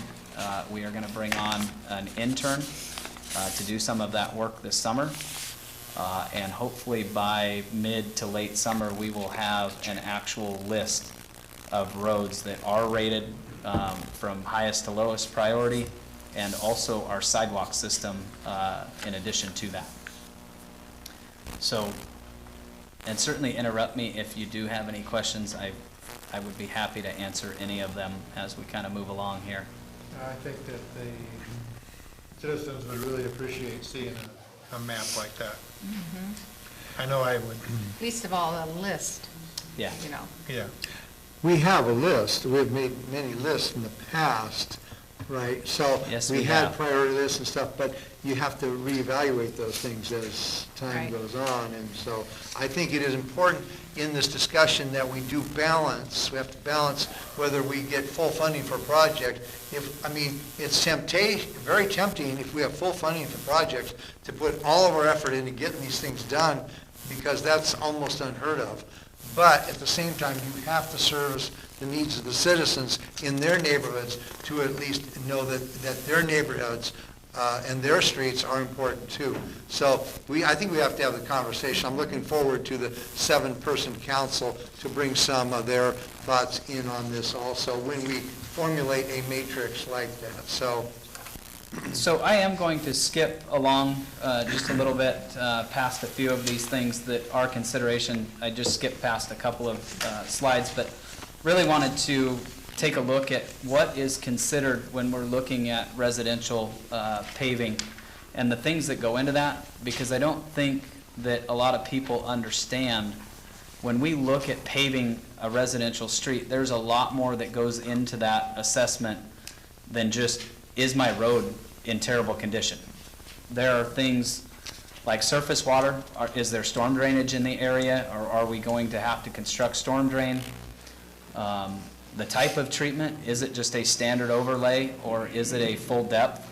We are going to bring on an intern to do some of that work this summer. And hopefully by mid to late summer, we will have an actual list of roads that are rated from highest to lowest priority, and also our sidewalk system in addition to that. So, and certainly interrupt me if you do have any questions. I would be happy to answer any of them as we kind of move along here. I think that the citizens would really appreciate seeing a map like that. I know I would, Least of all, a list, Yeah. you know. yeah. We have a list, we've made many lists in the past, right? So Yes, we we had have. priority lists and stuff, but you have to reevaluate those things as time Right. goes on. And so I think it is important in this discussion that we do balance. We have to balance whether we get full funding for a project. It's very tempting if we have full funding for projects to put all of our effort into getting these things done, because that's almost unheard of. But at the same time, you have to service the needs of the citizens in their neighborhoods to at least know that their neighborhoods and their streets are important too. So I think we have to have the conversation. I'm looking forward to the 7-person council to bring some of their thoughts in on this also when we formulate a matrix like that. So I am going to skip along just a little bit past a few of these things that are consideration. I just skipped past a couple of slides, but really wanted to take a look at what is considered when we're looking at residential paving and the things that go into that, because I don't think that a lot of people understand when we look at paving a residential street, there's a lot more that goes into that assessment than just, is my road in terrible condition? There are things like surface water. Is there storm drainage in the area, or are we going to have to construct storm drain? The type of treatment, is it just a standard overlay, or is it a full depth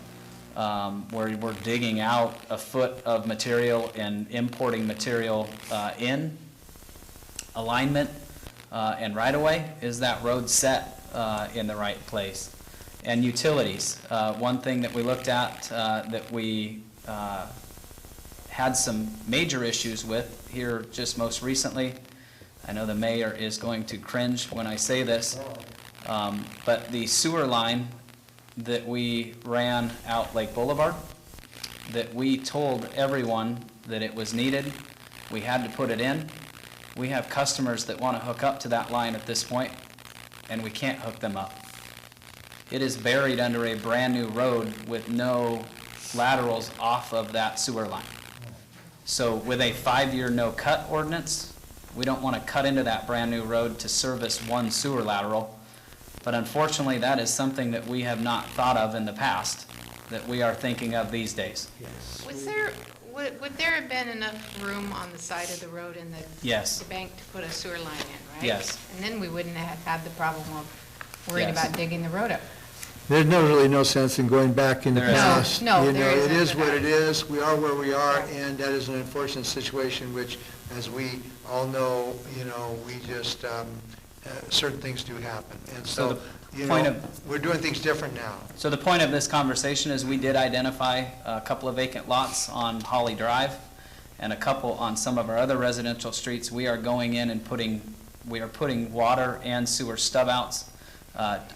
where we're digging out a foot of material and importing material in? Alignment and right-of-way, is that road set in the right place? And utilities. One thing that we looked at that we had some major issues with here just most recently, I know the mayor is going to cringe when I say this, but the sewer line that we ran out Lake Boulevard, that we told everyone that it was needed, we had to put it in. We have customers that want to hook up to that line at this point, and we can't hook them up. It is buried under a brand-new road with no laterals off of that sewer line. So with a 5-year no-cut ordinance, we don't want to cut into that brand-new road to service one sewer lateral. But unfortunately, that is something that we have not thought of in the past, that we are thinking of these days. Would there have been enough room on the side of the road in Yes. the bank to put a sewer line in, right? Yes. And then we wouldn't have had the problem of worrying Yes. about digging the road up. There's really no sense in going back in the There isn't. past. No, You there know, it isn't, is but what it is. We are where we are, and that is an unfortunate situation, which, as we all know, we just, certain things do happen. And So so, the point we're doing things different now. So the point of this conversation is we did identify a couple of vacant lots on Holly Drive and a couple on some of our other residential streets. We are going in and putting water and sewer stub outs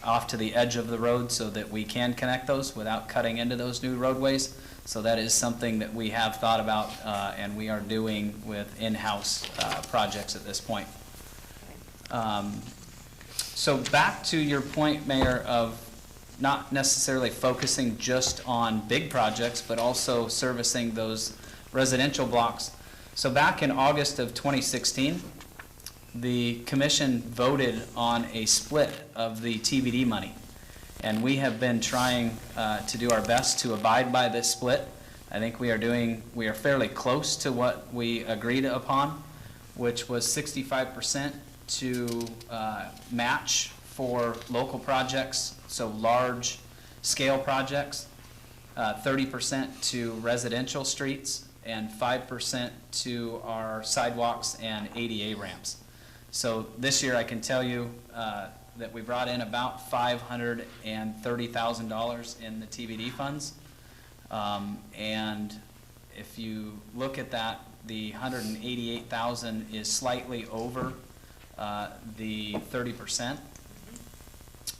off to the edge of the road so that we can connect those without cutting into those new roadways. So that is something that we have thought about and we are doing with in-house projects at this point. So back to your point, Mayor, of not necessarily focusing just on big projects, but also servicing those residential blocks. So back in August of 2016, the commission voted on a split of the TBD money. And we have been trying to do our best to abide by this split. I think we are fairly close to what we agreed upon, which was 65% to match for local projects, so large scale projects, 30% to residential streets, and 5% to our sidewalks and ADA ramps. So this year I can tell you that we brought in about $530,000 in the TBD funds. And if you look at that, the $188,000 is slightly over the 30%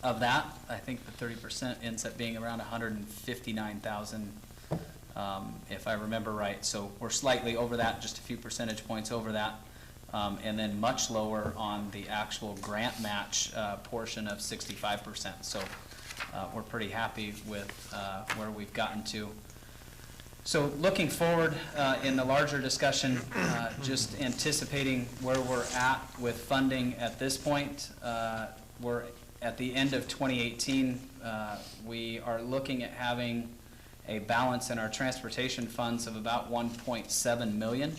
of that. I think the 30% ends up being around $159,000, if I remember right. So we're slightly over that, just a few percentage points over that. And then much lower on the actual grant match portion of 65%. So we're pretty happy with where we've gotten to. So looking forward in the larger discussion, just anticipating where we're at with funding at this point. We're at the end of 2018. We are looking at having a balance in our transportation funds of about 1.7 million.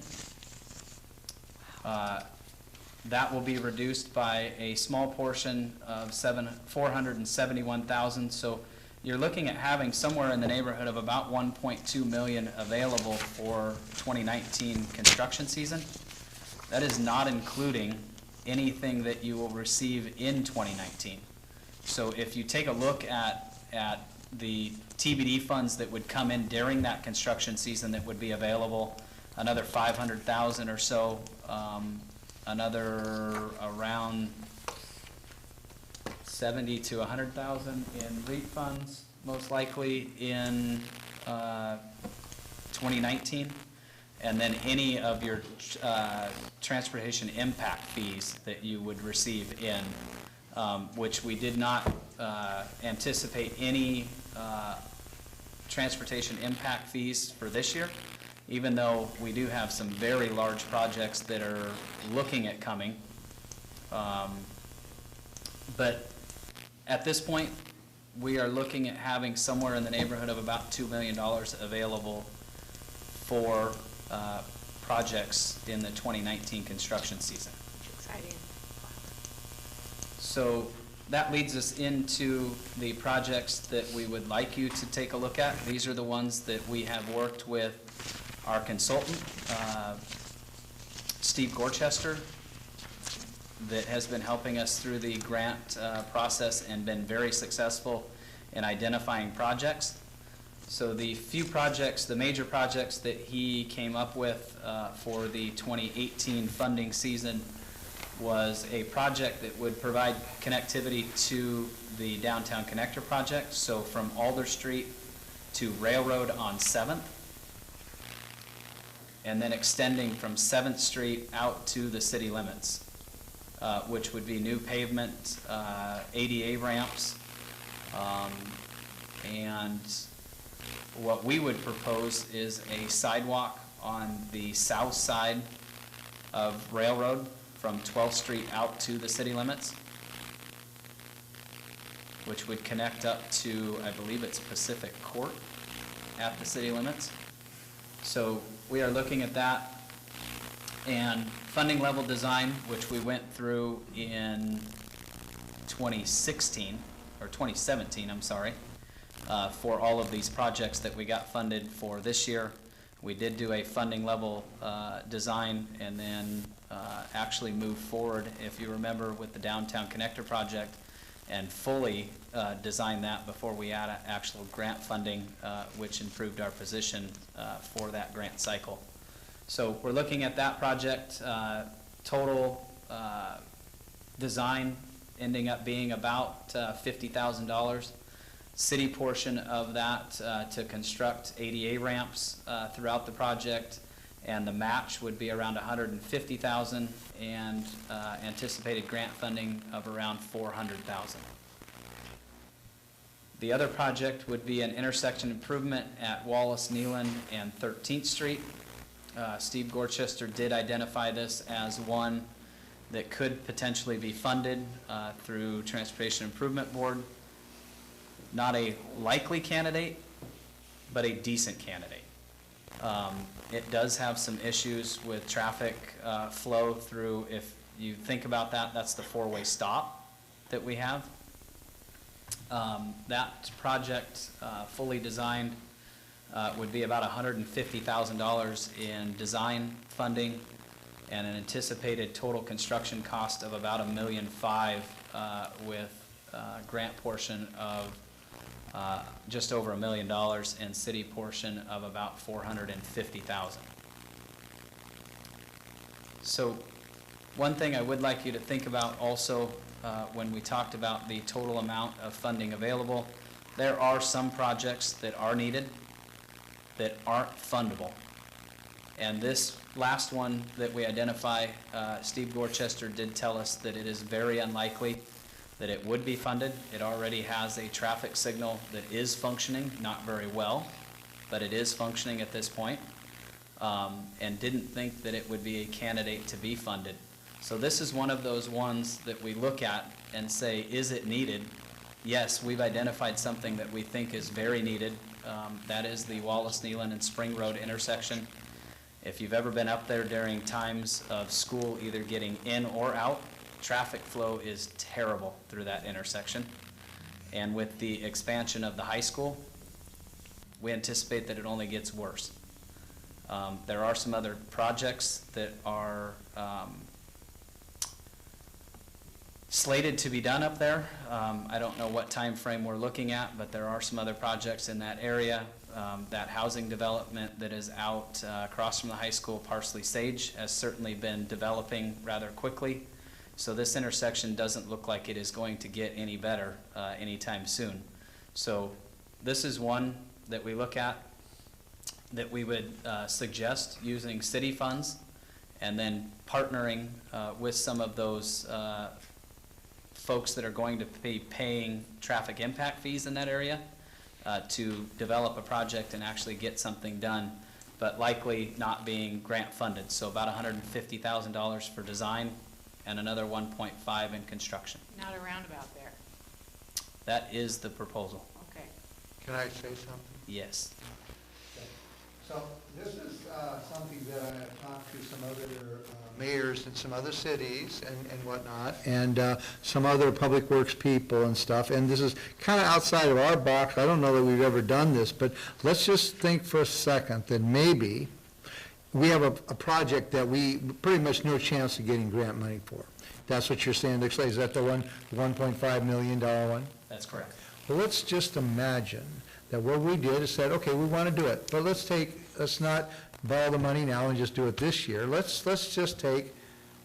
That will be reduced by a small portion of 471,000. So you're looking at having somewhere in the neighborhood of about 1.2 million available for 2019 construction season. That is not including anything that you will receive in 2019. So if you take a look at the TBD funds that would come in during that construction season that would be available, another 500,000 or so, another around 70 to 100,000 in REAP funds, most likely in 2019, and then any of your transportation impact fees that you would receive in, which we did not anticipate any transportation impact fees for this year, even though we do have some very large projects that are looking at coming. But at this point, we are looking at having somewhere in the neighborhood of about $2 million available for projects in the 2019 construction season. Exciting. So that leads us into the projects that we would like you to take a look at. These are the ones that we have worked with our consultant, Steve Gorchester, that has been helping us through the grant process and been very successful in identifying projects. So the few projects, the major projects that he came up with for the 2018 funding season was a project that would provide connectivity to the Downtown Connector project, so from Alder Street to Railroad on 7th, and then extending from 7th Street out to the city limits, which would be new pavement, ADA ramps, and what we would propose is a sidewalk on the south side of Railroad from 12th Street out to the city limits, which would connect up to, I believe it's Pacific Court at the city limits. So we are looking at that. And funding level design, which we went through in 2016, or 2017, I'm sorry, for all of these projects that we got funded for this year. We did do a funding level design and then actually moved forward, if you remember, with the Downtown Connector project and fully designed that before we had actual grant funding, which improved our position for that grant cycle. So we're looking at that project, total design ending up being about $50,000. City portion of that to construct ADA ramps throughout the project, and the match would be around $150,000, and anticipated grant funding of around $400,000. The other project would be an intersection improvement at Wallace, Nealon, and 13th Street. Steve Gorchester did identify this as one that could potentially be funded through Transportation Improvement Board. Not a likely candidate, but a decent candidate. It does have some issues with traffic flow through. If you think about that, that's the four-way stop that we have. That project, fully designed, would be about $150,000 in design funding and an anticipated total construction cost of about $1.5 million with grant portion of just over $1 million and city portion of about $450,000. So one thing I would like you to think about also when we talked about the total amount of funding available, there are some projects that are needed that aren't fundable. And this last one that we identify, Steve Gorchester did tell us that it is very unlikely that it would be funded. It already has a traffic signal that is functioning, not very well, but it is functioning at this point, and didn't think that it would be a candidate to be funded. So this is one of those ones that we look at and say, is it needed? Yes, we've identified something that we think is very needed. That is the Wallace, Nealon, and Spring Road intersection. If you've ever been up there during times of school, either getting in or out, traffic flow is terrible through that intersection. And with the expansion of the high school, we anticipate that it only gets worse. There are some other projects that are slated to be done up there. I don't know what time frame we're looking at, but there are some other projects in that area. That housing development that is out across from the high school, Parsley Sage, has certainly been developing rather quickly. So this intersection doesn't look like it is going to get any better anytime soon. So this is one that we look at that we would suggest using city funds and then partnering with some of those folks that are going to be paying traffic impact fees in that area to develop a project and actually get something done, but likely not being grant funded. So about $150,000 for design and another 1.5 in construction. Not a roundabout there. That is the proposal. Okay. Can I say something? Yes. So this is something that I'm going to talk to some other mayors in some other cities and whatnot, and some other public works people and stuff, and this is kind of outside of our box. I don't know that we've ever done this, but let's just think for a second that maybe we have a project that we pretty much no chance of getting grant money for. That's what you're saying, Dick? Is that the $1.5 million one? That's correct. Well, let's just imagine that what we did is said, okay, we want to do it, but let's not borrow the money now and just do it this year. Let's just take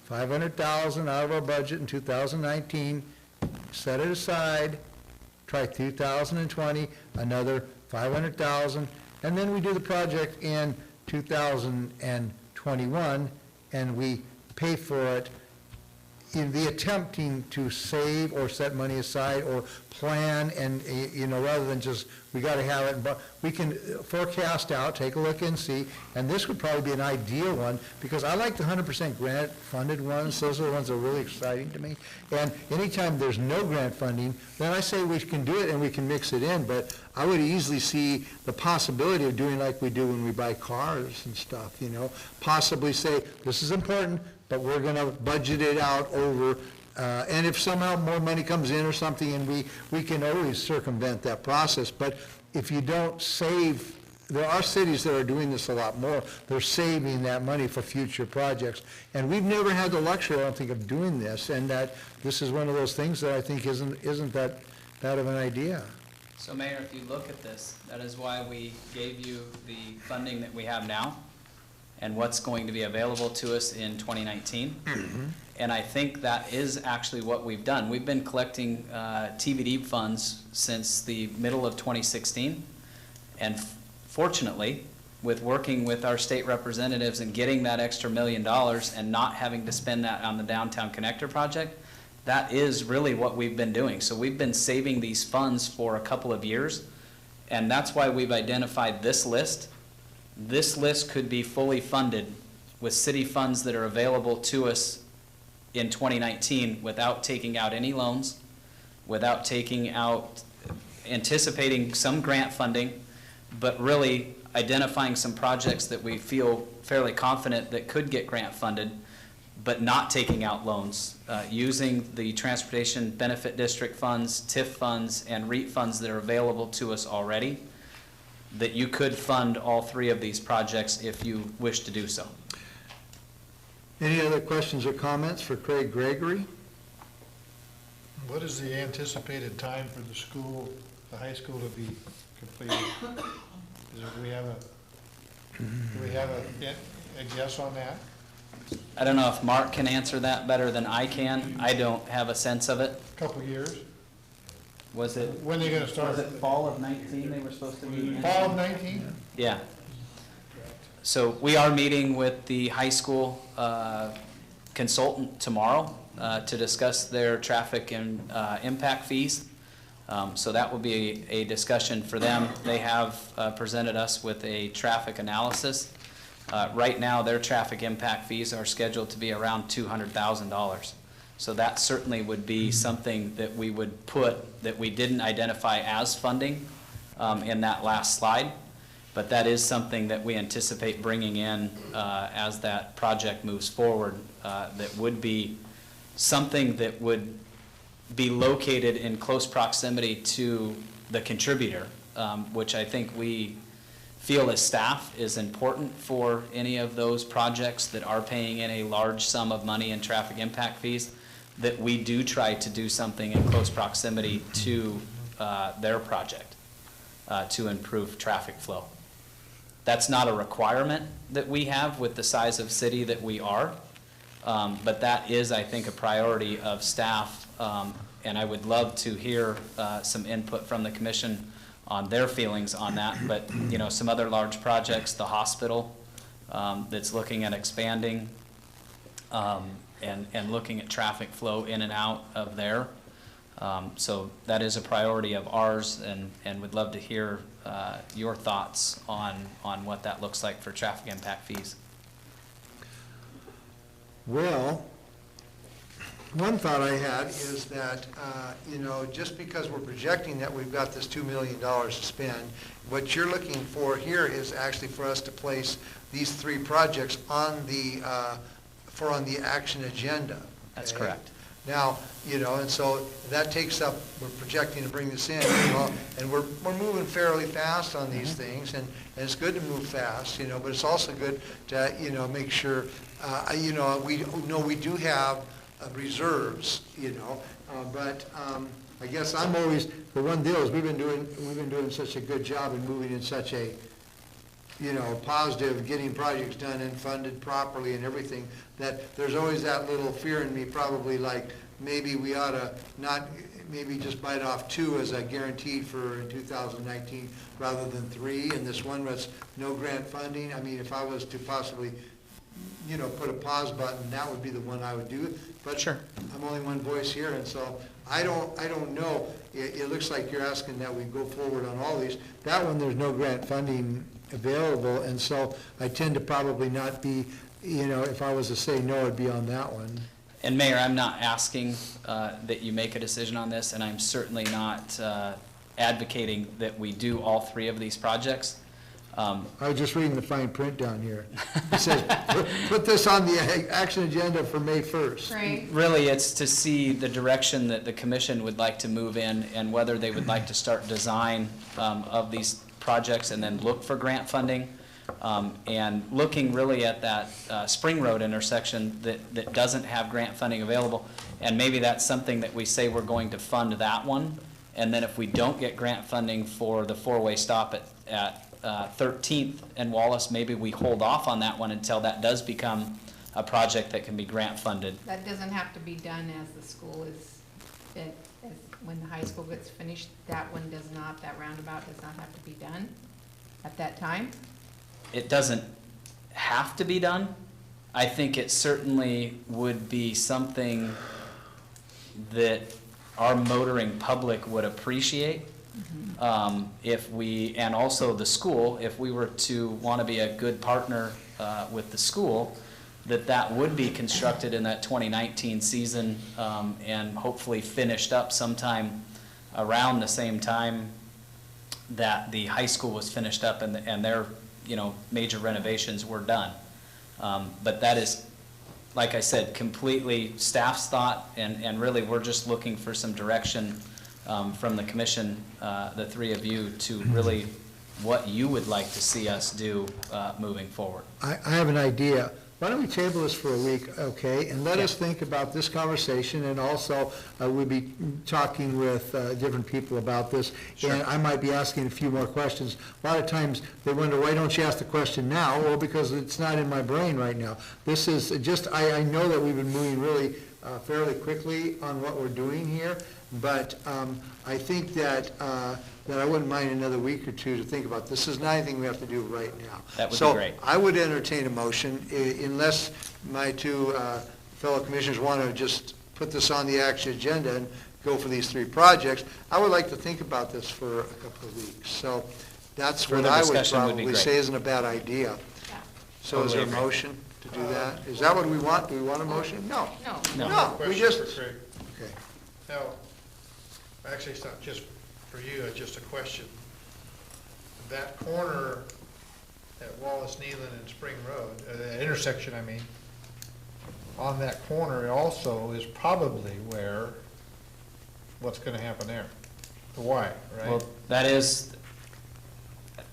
$500,000 out of our budget in 2019, set it aside, try 2020, another $500,000, and then we do the project in 2021, and we pay for it in the attempting to save or set money aside or plan, and, rather than just, we got to have it, but we can forecast out, take a look and see, and this would probably be an ideal one, because I like the 100% grant-funded ones. Those are the ones that are really exciting to me. And anytime there's no grant funding, then I say we can do it and we can mix it in, but I would easily see the possibility of doing like we do when we buy cars and stuff, possibly say, this is important, but we're going to budget it out over, and if somehow more money comes in or something, and we can always circumvent that process. But if you don't save, there are cities that are doing this a lot more. They're saving that money for future projects. And we've never had the luxury, I don't think, of doing this, and that this is one of those things that I think isn't that bad of an idea. So Mayor, if you look at this, that is why we gave you the funding that we have now and what's going to be available to us in 2019. Mm-hmm. And I think that is actually what we've done. We've been collecting TVD funds since the middle of 2016. And fortunately, with working with our state representatives and getting that extra $1 million and not having to spend that on the Downtown Connector project, that is really what we've been doing. So we've been saving these funds for a couple of years, and that's why we've identified this list. This list could be fully funded with city funds that are available to us in 2019 without taking out any loans, without anticipating some grant funding, but really identifying some projects that we feel fairly confident that could get grant funded, but not taking out loans, using the Transportation Benefit District funds, TIF funds, and REIT funds that are available to us already, that you could fund all three of these projects if you wish to do so. Any other questions or comments for Craig Gregory? What is the anticipated time for the high school to be completed? Do we have a guess on that? I don't know if Mark can answer that better than I can. I don't have a sense of it. Couple years? Was it? When are they gonna start? Was it fall of 19 they were supposed to be? Fall of 19? Yeah. So we are meeting with the high school consultant tomorrow to discuss their traffic and impact fees. So that will be a discussion for them. They have presented us with a traffic analysis. Right now, their traffic impact fees are scheduled to be around $200,000. So that certainly would be something that we would put, that we didn't identify as funding in that last slide. But that is something that we anticipate bringing in as that project moves forward. That would be something that would be located in close proximity to the contributor, which I think we feel as staff is important for any of those projects that are paying in a large sum of money in traffic impact fees, that we do try to do something in close proximity to their project to improve traffic flow. That's not a requirement that we have with the size of city that we are, but that is, I think, a priority of staff, and I would love to hear some input from the commission on their feelings on that. But, you know, some other large projects, the hospital that's looking at expanding and looking at traffic flow in and out of there. So that is a priority of ours, and would love to hear your thoughts on what that looks like for traffic impact fees. Well, one thought I had is that, you know, just because we're projecting that we've got this $2 million to spend, what you're looking for here is actually for us to place these 3 projects on the, on the action agenda. That's okay? correct. Now, you know, and so that takes up, we're projecting to bring this in, you know, and we're moving fairly fast on these things, and it's good to move fast, you know, but it's also good to, you know, make sure, you know, we do have reserves, you know, but I guess I'm always, the one deal is we've been doing such a good job in moving in such a, you know, positive, getting projects done and funded properly and everything, that there's always that little fear in me, probably like maybe we ought to not, maybe just bite off 2 as a guaranteed for in 2019 rather than 3, and this one was no grant funding. I mean, if I was to possibly, you know, put a pause button, that would be the one I would do. But sure, I'm only one voice here, and so I don't know. It looks like you're asking that we go forward on all these. That one, there's no grant funding available, and so I tend to probably not be, you know, if I was to say no, it'd be on that one. And Mayor, I'm not asking that you make a decision on this, and I'm certainly not advocating that we do all 3 of these projects. I was just reading the fine print down here. It says, put this on the action agenda for May 1st. Right. Really, it's to see the direction that the commission would like to move in and whether they would like to start design of these projects and then look for grant funding. And looking really at that Spring Road intersection that doesn't have grant funding available. And maybe that's something that we say we're going to fund that one. And then if we don't get grant funding for the 4-way stop at 13th and Wallace, maybe we hold off on that one until that does become a project that can be grant funded. That doesn't have to be done as the school is, when the high school gets finished, that one does not, that roundabout does not have to be done at that time? It doesn't have to be done. I think it certainly would be something that our motoring public would appreciate. If we, and also the school, if we were to want to be a good partner with the school, that would be constructed in that 2019 season and hopefully finished up sometime around the same time that the high school was finished up and their, you know, major renovations were done. But that is, like I said, completely staff's thought, and really we're just looking for some direction from the commission, the 3 of you, to really what you would like to see us do moving forward. I have an idea. Why don't we table this for a week, okay? And let us think about this conversation, and also we'll be talking with different people about this. Sure. And I might be asking a few more questions. A lot of times they wonder, why don't you ask the question now? Well, because it's not in my brain right now. This is just, I know that we've been moving really fairly quickly on what we're doing here, but I think that that I wouldn't mind another week or 2 to think about. This is not anything we have to do right now. That would be great. So I would entertain a motion, unless my 2 fellow commissioners want to just put this on the action agenda and go for these 3 projects. I would like to think about this for a couple of weeks. So that's what Further I would discussion would be probably great. say isn't a bad idea. So is there a Totally agree. motion to do that? Is that what we want? Do we want a motion? No. No. No, we Question just, for Craig. okay. Now, actually, it's not just for you, it's just a question. That corner at Wallace, Nealon, and Spring Road, the intersection, I mean, on that corner also is probably where, what's gonna happen there? The Y, right? Well, that is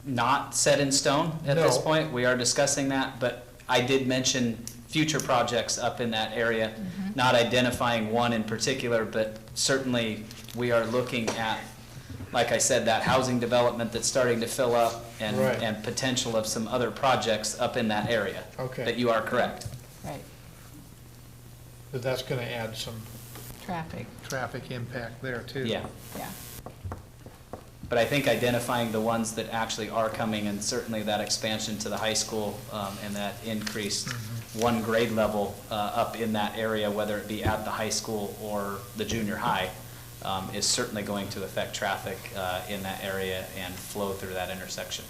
not set in stone at this No. point. We are discussing that, but I did mention future projects up in that area, not identifying one in particular, but certainly we are looking at, like I said, that housing development that's starting to fill up and, Right. and potential of some other projects up in that area. Okay. That you are correct. Right, But that's gonna add some traffic, traffic impact there too. Yeah. yeah. But I think identifying the ones that actually are coming, and certainly that expansion to the high school, and that increased one grade level up in that area, whether it be at the high school or the junior high, is certainly going to affect traffic in that area and flow through that intersection.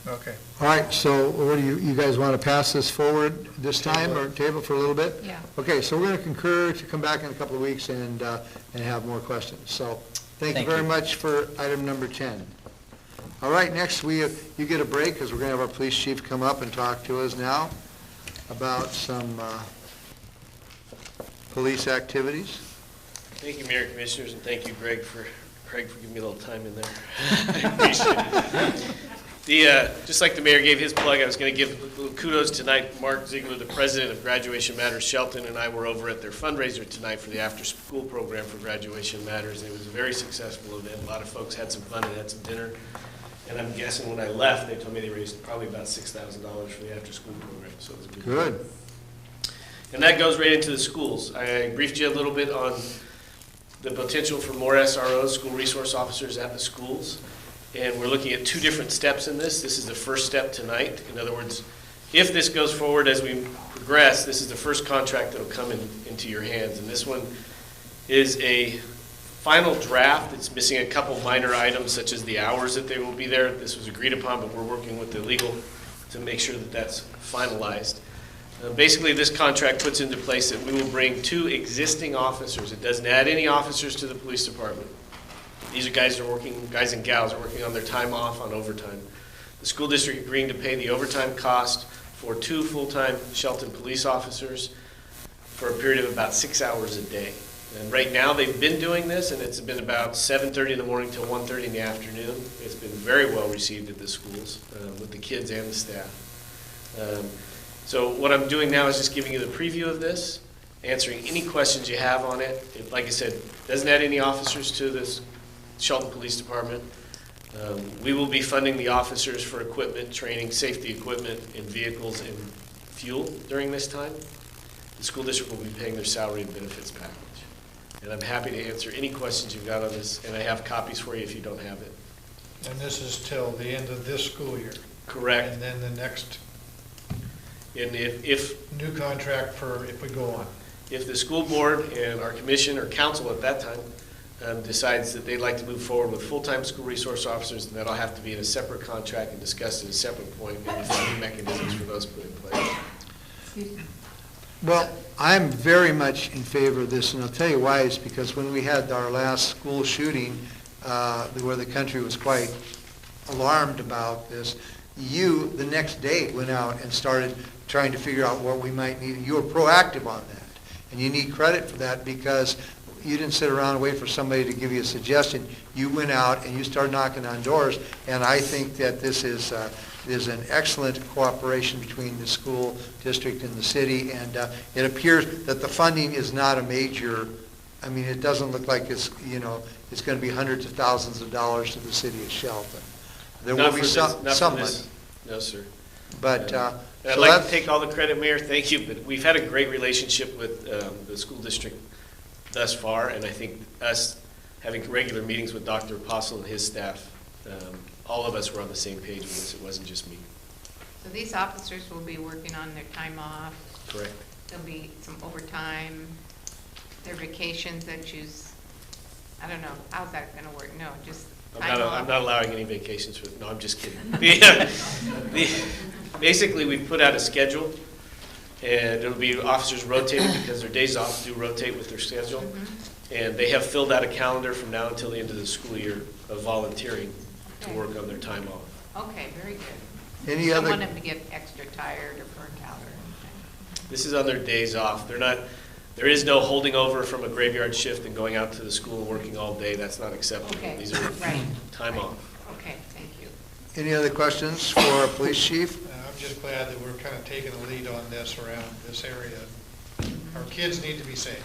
Okay. All right, so what do you guys want to pass this forward this time, Table or table for a little bit? Yeah. Okay, so we're going to concur to come back in a couple of weeks and have more questions. So, thank you Thank very you. much for item number 10. All right, next you get a break, because we're going to have our police chief come up and talk to us now about some police activities. Thank you, Mayor, Commissioners, and thank you, Craig, for giving me a little time in there. I appreciate it. Just like the mayor gave his plug, I was going to give a little kudos tonight. Mark Ziegler, the president of Graduation Matters Shelton, and I were over at their fundraiser tonight for the after-school program for Graduation Matters, and it was a very successful event. A lot of folks had some fun and had some dinner, and I'm guessing when I left, they told me they raised probably about $6,000 for the after-school program, so it was a good. Good. And that goes right into the schools. I briefed you a little bit on the potential for more SROs, school resource officers at the schools. And we're looking at 2 different steps in this. This is the first step tonight. In other words, if this goes forward as we progress, this is the first contract that will come into your hands. And this one is a final draft. It's missing a couple minor items, such as the hours that they will be there. This was agreed upon, but we're working with the legal to make sure that that's finalized. Basically, this contract puts into place that we will bring 2 existing officers. It doesn't add any officers to the police department. These are guys and gals are working on their time off on overtime. The school district agreeing to pay the overtime cost for 2 full-time Shelton police officers for a period of about 6 hours a day. And right now, they've been doing this, and it's been about 7:30 in the morning till 1:30 in the afternoon. It's been very well received at the schools with the kids and the staff. So what I'm doing now is just giving you the preview of this, answering any questions you have on it. Like I said, doesn't add any officers to this Shelton Police Department. We will be funding the officers for equipment, training, safety equipment, and vehicles and fuel during this time. The school district will be paying their salary and benefits package. And I'm happy to answer any questions you've got on this, and I have copies for you if you don't have it. And this is till the end of this school year? Correct. And then the next And if new contract for if we go on? If the school board and our commission or council at that time decides that they'd like to move forward with full-time school resource officers, then that'll have to be in a separate contract and discussed at a separate point, and funding mechanisms for those put in place. Well, I'm very much in favor of this, and I'll tell you why. It's because when we had our last school shooting, where the country was quite alarmed about this, you, the next day, went out and started trying to figure out what we might need. You were proactive on that, and you need credit for that, because you didn't sit around and wait for somebody to give you a suggestion. You went out and you started knocking on doors, and I think that this is an excellent cooperation between the school district and the city, and it appears that the funding is not a major, I mean, it doesn't look like it's, it's going to be hundreds of thousands of dollars to the city of Shelton. There will be some money. No, sir. But, I'd so like that's, to take all the credit, Mayor, thank you, but we've had a great relationship with the school district thus far, and I think us having regular meetings with Dr. Apostle and his staff, all of us were on the same page with this. It wasn't just me. So these officers will be working on their time off. Correct. There'll be some overtime. their vacations that choose, I don't know, how's that gonna work? No, just I'm time not, I'm off. not allowing any vacations for, no, I'm just kidding. Basically, we've put out a schedule, and it'll be officers rotating because their days off do rotate with their schedule. And they have filled out a calendar from now until the end of the school year of volunteering to work on their time off. Okay, very good. Any Don't other, want them to get extra tired or burnt out or anything. This is on their days off. They're not, there is no holding over from a graveyard shift and going out to the school and working all day. That's not acceptable. Okay, These are right. time off. Okay, thank you. any other questions for our police chief? I'm just glad that we're kind of taking the lead on this around this area. Our kids need to be safe.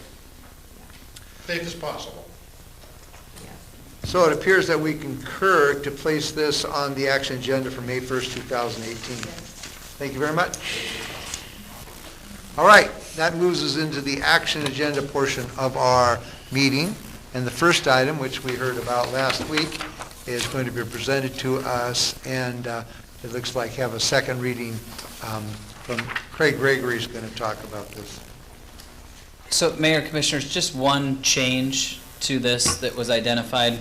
Safe as possible. Yes. So it appears that we concur to place this on the action agenda for May 1st, 2018. Thank you very much. All right, that moves us into the action agenda portion of our meeting. And the first item, which we heard about last week, is going to be presented to us, and it looks like have a second reading from Craig Gregory is going to talk about this. So, Mayor, Commissioners, just one change to this that was identified.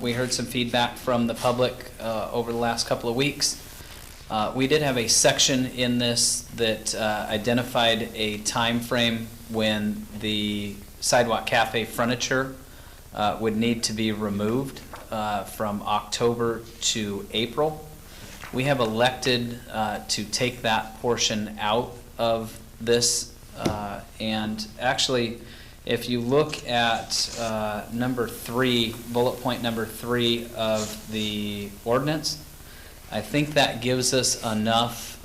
We heard some feedback from the public over the last couple of weeks. We did have a section in this that identified a time frame when the sidewalk cafe furniture would need to be removed from October to April. We have elected to take that portion out of this. And actually, if you look at number 3, bullet point number 3 of the ordinance, I think that gives us enough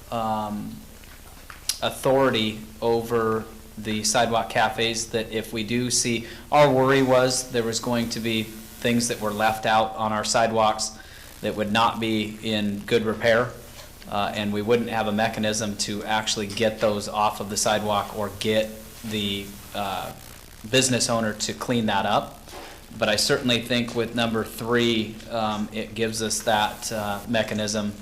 authority over the sidewalk cafes that if we do see, our worry was there was going to be things that were left out on our sidewalks that would not be in good repair. And we wouldn't have a mechanism to actually get those off of the sidewalk or get the business owner to clean that up. But I certainly think with number 3, it gives us that mechanism,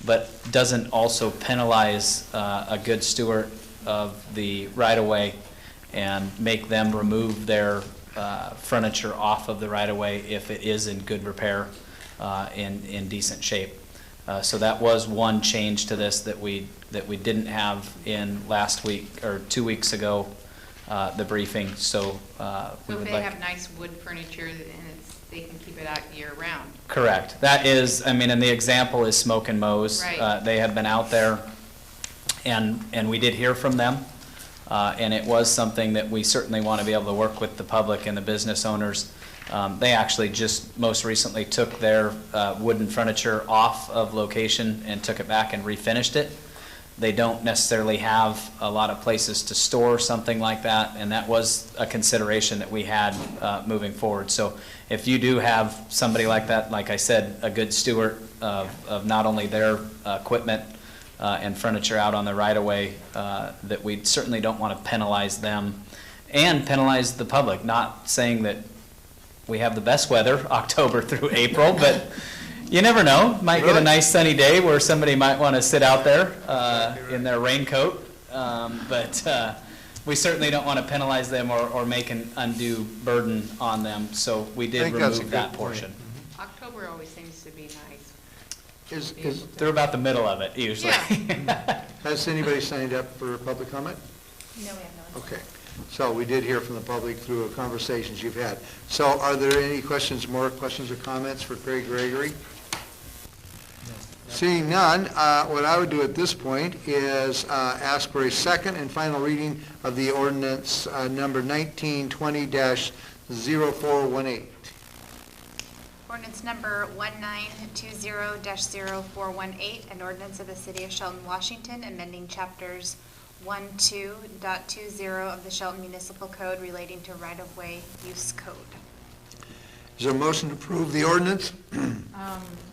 but doesn't also penalize a good steward of the right-of-way and make them remove their furniture off of the right-of-way if it is in good repair, in decent shape. So that was one change to this that we didn't have in last week or 2 weeks ago, the briefing. So we So would if like. they have nice wood furniture and they can keep it out year round. Correct. That is, I mean, and the example is Smoke and Mo's. Right. They have been out there, and we did hear from them, and it was something that we certainly want to be able to work with the public and the business owners. They actually just most recently took their wooden furniture off of location and took it back and refinished it. They don't necessarily have a lot of places to store something like that, and that was a consideration that we had moving forward. So if you do have somebody like that, like I said, a good steward of not only their equipment and furniture out on the right-of-way, that we certainly don't want to penalize them and penalize the public, not saying that we have the best weather, October through April, but you never know. Might get a nice sunny day where somebody might want to sit out there in their raincoat. But we certainly don't want to penalize them or make an undue burden on them. So we did remove that portion. October always seems to be nice. They're about the middle of it usually. Yeah. Has anybody signed up for public comment? No, we have no. Okay. So we did hear from the public through conversations you've had. So are there any more questions or comments for Craig Gregory? Seeing none, what I would do at this point is ask for a second and final reading of the ordinance number 1920-0418. Ordinance number 1920-0418, an ordinance of the City of Shelton, Washington, amending chapters 12.20 of the Shelton Municipal Code relating to right-of-way use code. Is there a motion to approve the ordinance?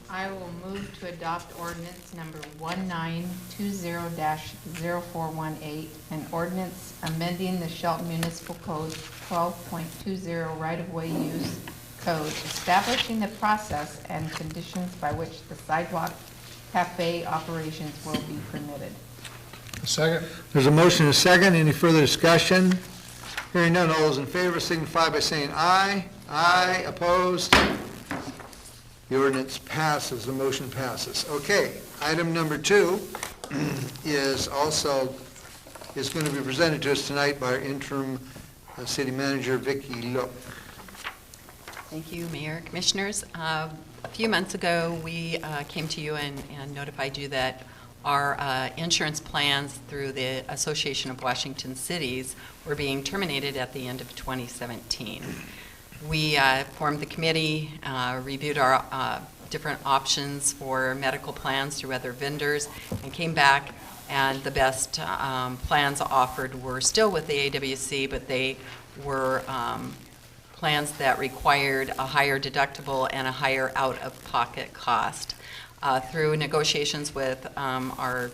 I will move to adopt ordinance number 1920-0418, an ordinance amending the Shelton Municipal Code 12.20 right-of-way use code, establishing the process and conditions by which the sidewalk cafe operations will be permitted. A second? There's a motion and a second. Any further discussion? Hearing none, all those in favor signify by saying aye. Aye, opposed? The ordinance passes, the motion passes. Okay, item number 2 is going to be presented to us tonight by our interim city manager, Vicki Look. Thank you, Mayor, Commissioners. A few months ago, we came to you and notified you that our insurance plans through the Association of Washington Cities were being terminated at the end of 2017. We formed the committee, reviewed our different options for medical plans through other vendors, and came back, and the best plans offered were still with the AWC, but they were plans that required a higher deductible and a higher out-of-pocket cost. Through negotiations with our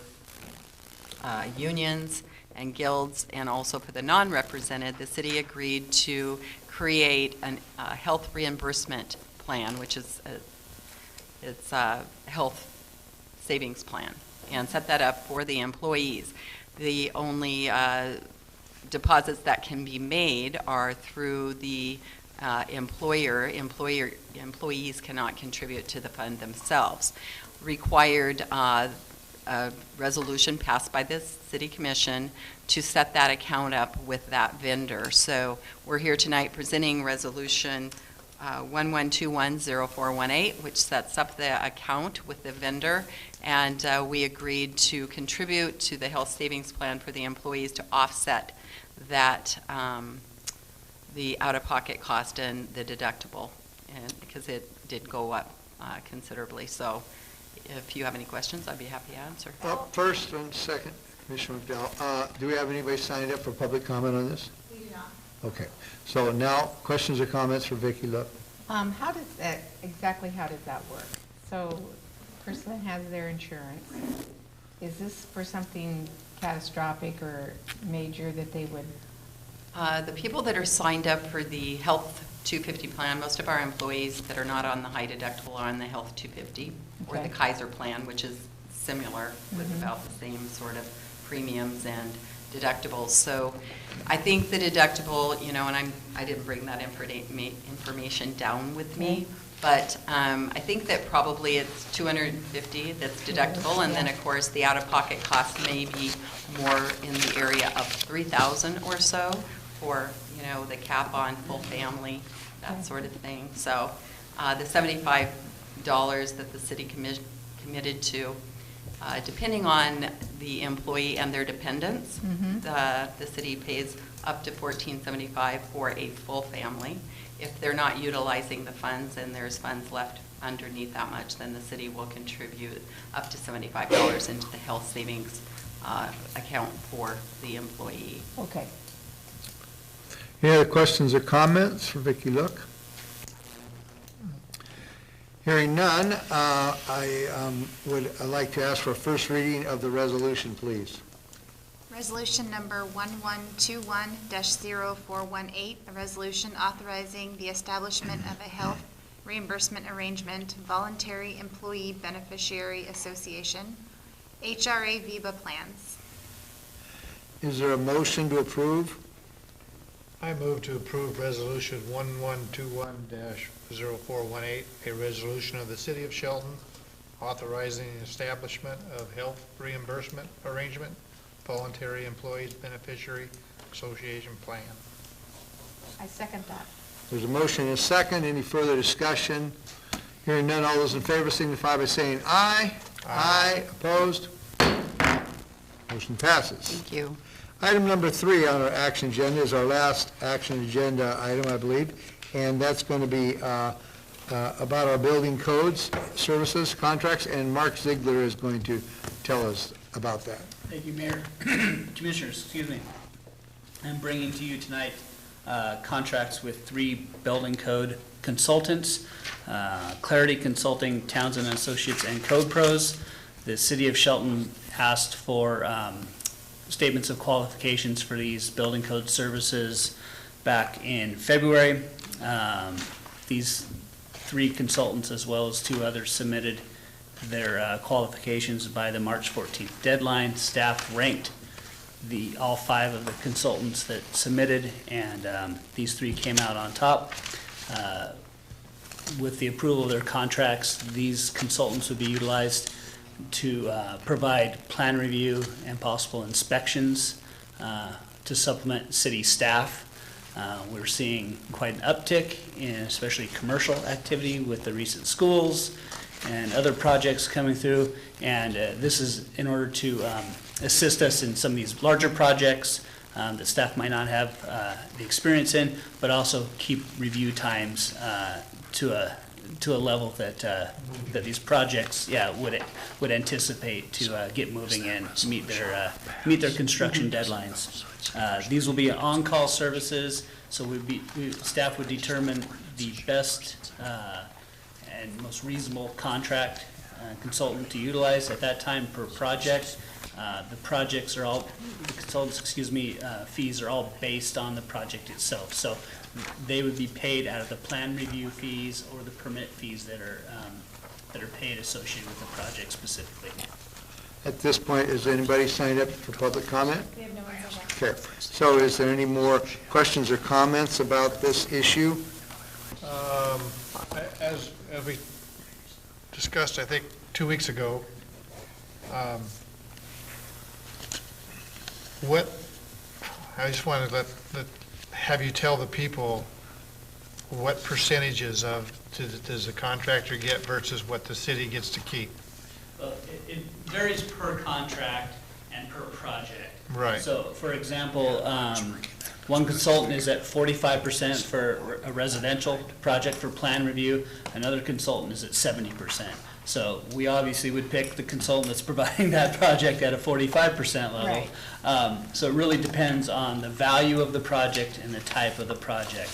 unions and guilds, and also for the non-represented, the city agreed to create a health reimbursement plan, which is it's a health savings plan, and set that up for the employees. The only deposits that can be made are through the employer. Employees cannot contribute to the fund themselves. Required a resolution passed by the City Commission to set that account up with that vendor. So we're here tonight presenting Resolution 11210418, which sets up the account with the vendor, and we agreed to contribute to the health savings plan for the employees to offset that the out-of-pocket cost and the deductible, and because it did go up considerably. So if you have any questions, I'd be happy to answer. First and second, Commissioner McDowell. Do we have anybody signed up for public comment on this? We do not. Okay, so now questions or comments for Vicki Look? How does that work? So, person that has their insurance, is this for something catastrophic or major that they would? The people that are signed up for the Health 250 plan, most of our employees that are not on the high deductible are on the Health 250, or the Okay. Kaiser plan, which is similar with about the same sort of premiums and deductibles. So I think the deductible, and I didn't bring that information down with me, but I think that probably it's $250 that's deductible, and then of course the out-of-pocket cost may be more in the area of $3,000 or so for the cap on full family, that sort of thing. So the $75 that the city committed to, depending on the employee and their dependents, the city pays up to $1,475 for a full family. If they're not utilizing the funds and there's funds left underneath that much, then the city will contribute up to $75 into the health savings account for the employee. Okay. Any other questions or comments for Vicki Look? Hearing none, I would like to ask for a first reading of the resolution, please. Resolution number 1121-0418, a resolution authorizing the establishment of a health reimbursement arrangement, voluntary employee beneficiary association, HRA VIBA plans. Is there a motion to approve? I move to approve Resolution 1121-0418, a resolution of the City of Shelton authorizing the establishment of health reimbursement arrangement, voluntary employees beneficiary association plan. I second that. There's a motion and a second. Any further discussion? Hearing none, all those in favor signify by saying aye. Aye. Opposed? Motion passes. Thank you. Item number 3 on our action agenda is our last action agenda item, I believe, and that's going to be about our building codes, services, contracts, and Mark Ziegler is going to tell us about that. Thank you, Mayor. Commissioners, excuse me. I'm bringing to you tonight contracts with 3 building code consultants, Clarity Consulting, Townsend Associates, and Code Pros. The City of Shelton asked for statements of qualifications for these building code services back in February. These 3 consultants, as well as 2 others, submitted their qualifications by the March 14th deadline. Staff ranked all 5 of the consultants that submitted, and these 3 came out on top. With the approval of their contracts, these consultants would be utilized to provide plan review and possible inspections to supplement city staff. We're seeing quite an uptick in especially commercial activity with the recent schools and other projects coming through. And this is in order to assist us in some of these larger projects that staff might not have the experience in, but also keep review times to a level that that these projects, would anticipate to get moving and meet their construction deadlines. These will be on-call services, so staff would determine the best and most reasonable contract consultant to utilize at that time per project. The consultants, fees are all based on the project itself. So they would be paid out of the plan review fees or the permit fees that are paid associated with the project specifically. At this point, is anybody signed up for public comment? We have no one signed up. Okay, so is there any more questions or comments about this issue? As we discussed, I think, 2 weeks ago, I just wanted to have you tell the people what percentages does the contractor get versus what the city gets to keep? Well, it varies per contract and per project. Right. So, for example, one consultant is at 45% for a residential project for plan review. Another consultant is at 70%. So we obviously would pick the consultant that's providing that project at a 45% level. Right. So it really depends on the value of the project and the type of the project.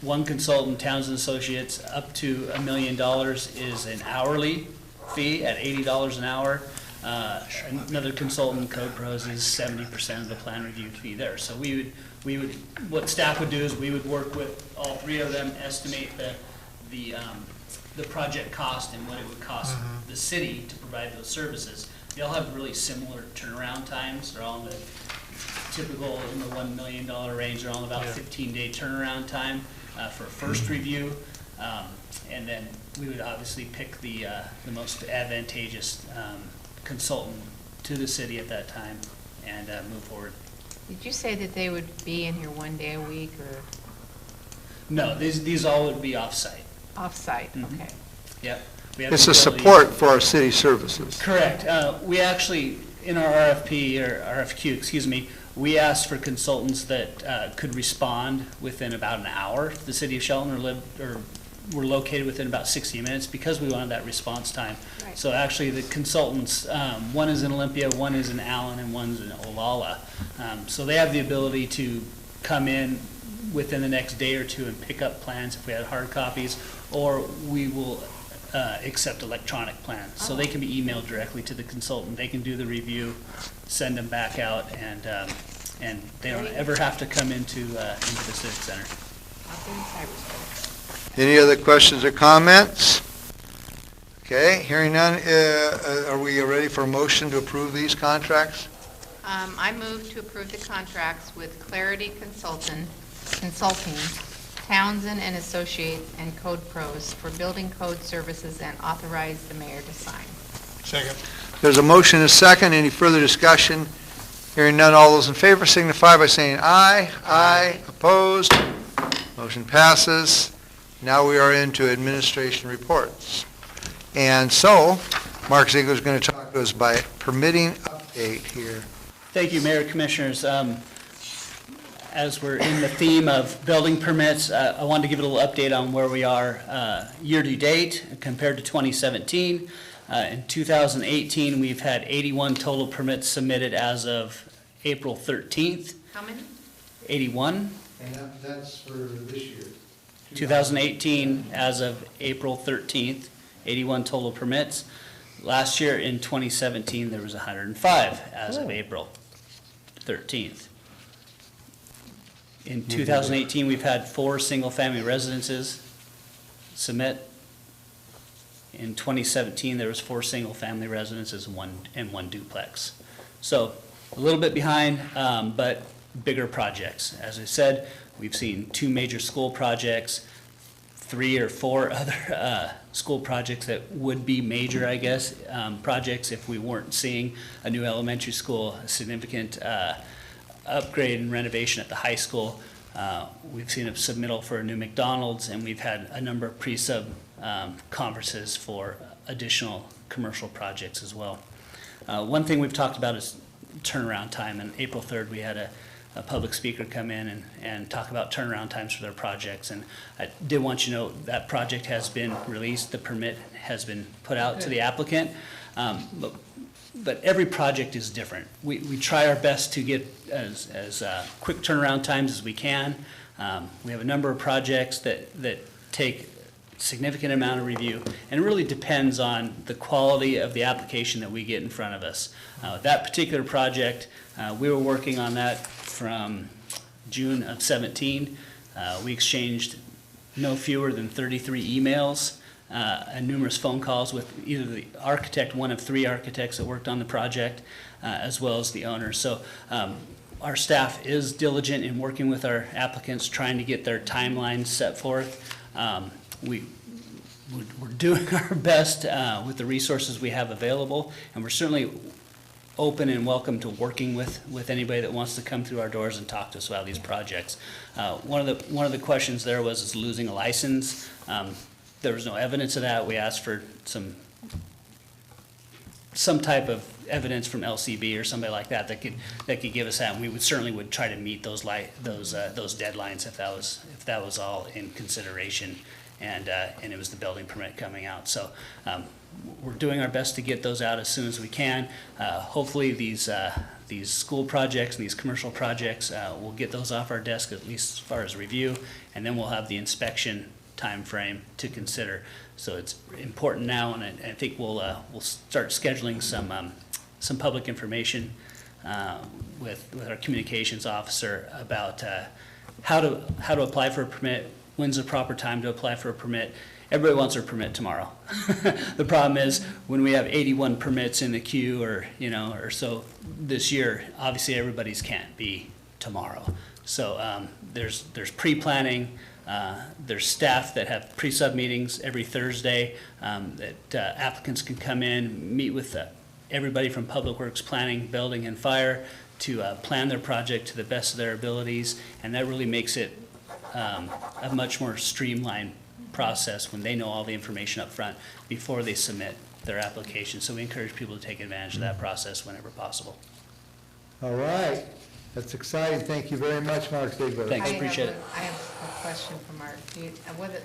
One consultant, Townsend Associates, up to $1 million is an hourly fee at $80 an hour. Another consultant, Code Pros, is 70% of the plan review fee there. So we would, what staff would do is we would work with all 3 of them, estimate the project cost and what it would cost the city to provide those services. They all have really similar turnaround times. They're all in the typical in the $1 million range. They're all about 15-day turnaround time for a first review. And then we would obviously pick the most advantageous consultant to the city at that time and move forward. Did you say that they would be in here 1 day a week or No, these all would be off-site. off-site? Okay. Yep. We have It's the a ability- support for our city services. Correct. We actually, in our RFP, or RFQ, we asked for consultants that could respond within about an hour. The city of Shelton were located within about 60 minutes because we wanted that response time. Right. So actually, the consultants, one is in Olympia, one is in Allen, and one's in Olalla. So they have the ability to come in within the next day or 2 and pick up plans if we had hard copies, or we will accept electronic plans. So they can be emailed directly to the consultant. They can do the review, send them back out, and they don't ever have to come into the Civic Center. Out there in cyberspace. Any other questions or comments? Okay, hearing none, are we ready for a motion to approve these contracts? I move to approve the contracts with Clarity Consulting, Townsend and Associates, and Code Pros for building code services and authorize the mayor to sign. Second. There's a motion and a second. Any further discussion? Hearing none, all those in favor signify by saying aye. Aye. Opposed? Motion passes. Now we are into administration reports. And so, Mark Ziegler is going to talk to us by permitting update here. Thank you, Mayor, Commissioners. As we're in the theme of building permits, I wanted to give a little update on where we are year-to-date compared to 2017. In 2018, we've had 81 total permits submitted as of April 13th. How many? 81. And that's for this year. 2018, as of April 13th, 81 total permits. Last year, in 2017, there was 105 as of April 13th. In 2018, we've had 4 single-family residences submit. In 2017, there was 4 single-family residences and one duplex. So a little bit behind, but bigger projects. As I said, we've seen 2 major school projects, 3 or 4 other school projects that would be major, I guess, projects if we weren't seeing a new elementary school, a significant upgrade and renovation at the high school. We've seen a submittal for a new McDonald's, and we've had a number of pre-sub conferences for additional commercial projects as well. One thing we've talked about is turnaround time. And April 3rd, we had a public speaker come in and talk about turnaround times for their projects. And I did want you to know that project has been released. The permit has been put out to the applicant. But every project is different. We try our best to get as quick turnaround times as we can. We have a number of projects that take significant amount of review, and it really depends on the quality of the application that we get in front of us. That particular project, we were working on that from June of 17. We exchanged no fewer than 33 emails and numerous phone calls with either the architect, one of 3 architects that worked on the project, as well as the owner. So our staff is diligent in working with our applicants, trying to get their timelines set forth. We're doing our best with the resources we have available, and we're certainly open and welcome to working with anybody that wants to come through our doors and talk to us about these projects. One of the questions there was losing a license. There was no evidence of that. We asked for some type of evidence from LCB or somebody like that that could give us that, and we certainly would try to meet those deadlines if that was all in consideration, and it was the building permit coming out. So we're doing our best to get those out as soon as we can. Hopefully these school projects and these commercial projects, we'll get those off our desk, at least as far as review, and then we'll have the inspection time frame to consider. So it's important now, and I think we'll start scheduling some public information with our communications officer about how to apply for a permit, when's the proper time to apply for a permit. Everybody wants their permit tomorrow. The problem is when we have 81 permits in the queue, or so this year, obviously everybody's can't be tomorrow. So there's pre-planning. There's staff that have pre-sub meetings every Thursday that applicants can come in, meet with everybody from Public Works, Planning, Building, and Fire to plan their project to the best of their abilities, and that really makes it a much more streamlined process when they know all the information up front before they submit their application. So we encourage people to take advantage of that process whenever possible. All right. That's exciting. Thank you very much, Mark Ziegler. Thanks, appreciate it. I have a question for Mark.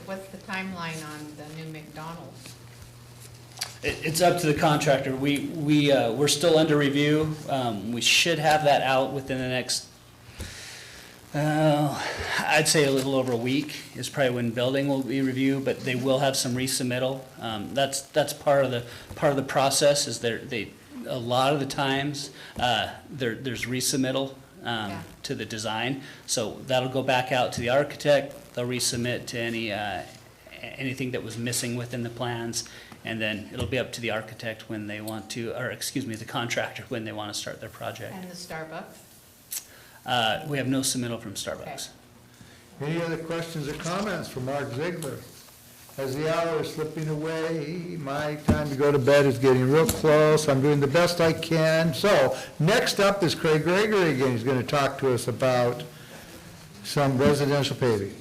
What's the timeline on the new McDonald's? It's up to the contractor. We're still under review. We should have that out within the next, I'd say a little over a week is probably when building will be reviewed, but they will have some resubmittal. That's part of the process. Is a lot of the times there's resubmittal to the design, so that'll go back out to the architect. They'll resubmit to anything that was missing within the plans, and then it'll be up to the architect when they want to, or excuse me, the contractor when they want to start their project. And the Starbucks? We have no submittal from Starbucks. Any other questions or comments for Mark Ziegler? As the hour is slipping away, my time to go to bed is getting real close. I'm doing the best I can. So next up is Craig Gregory again. He's going to talk to us about some residential paving.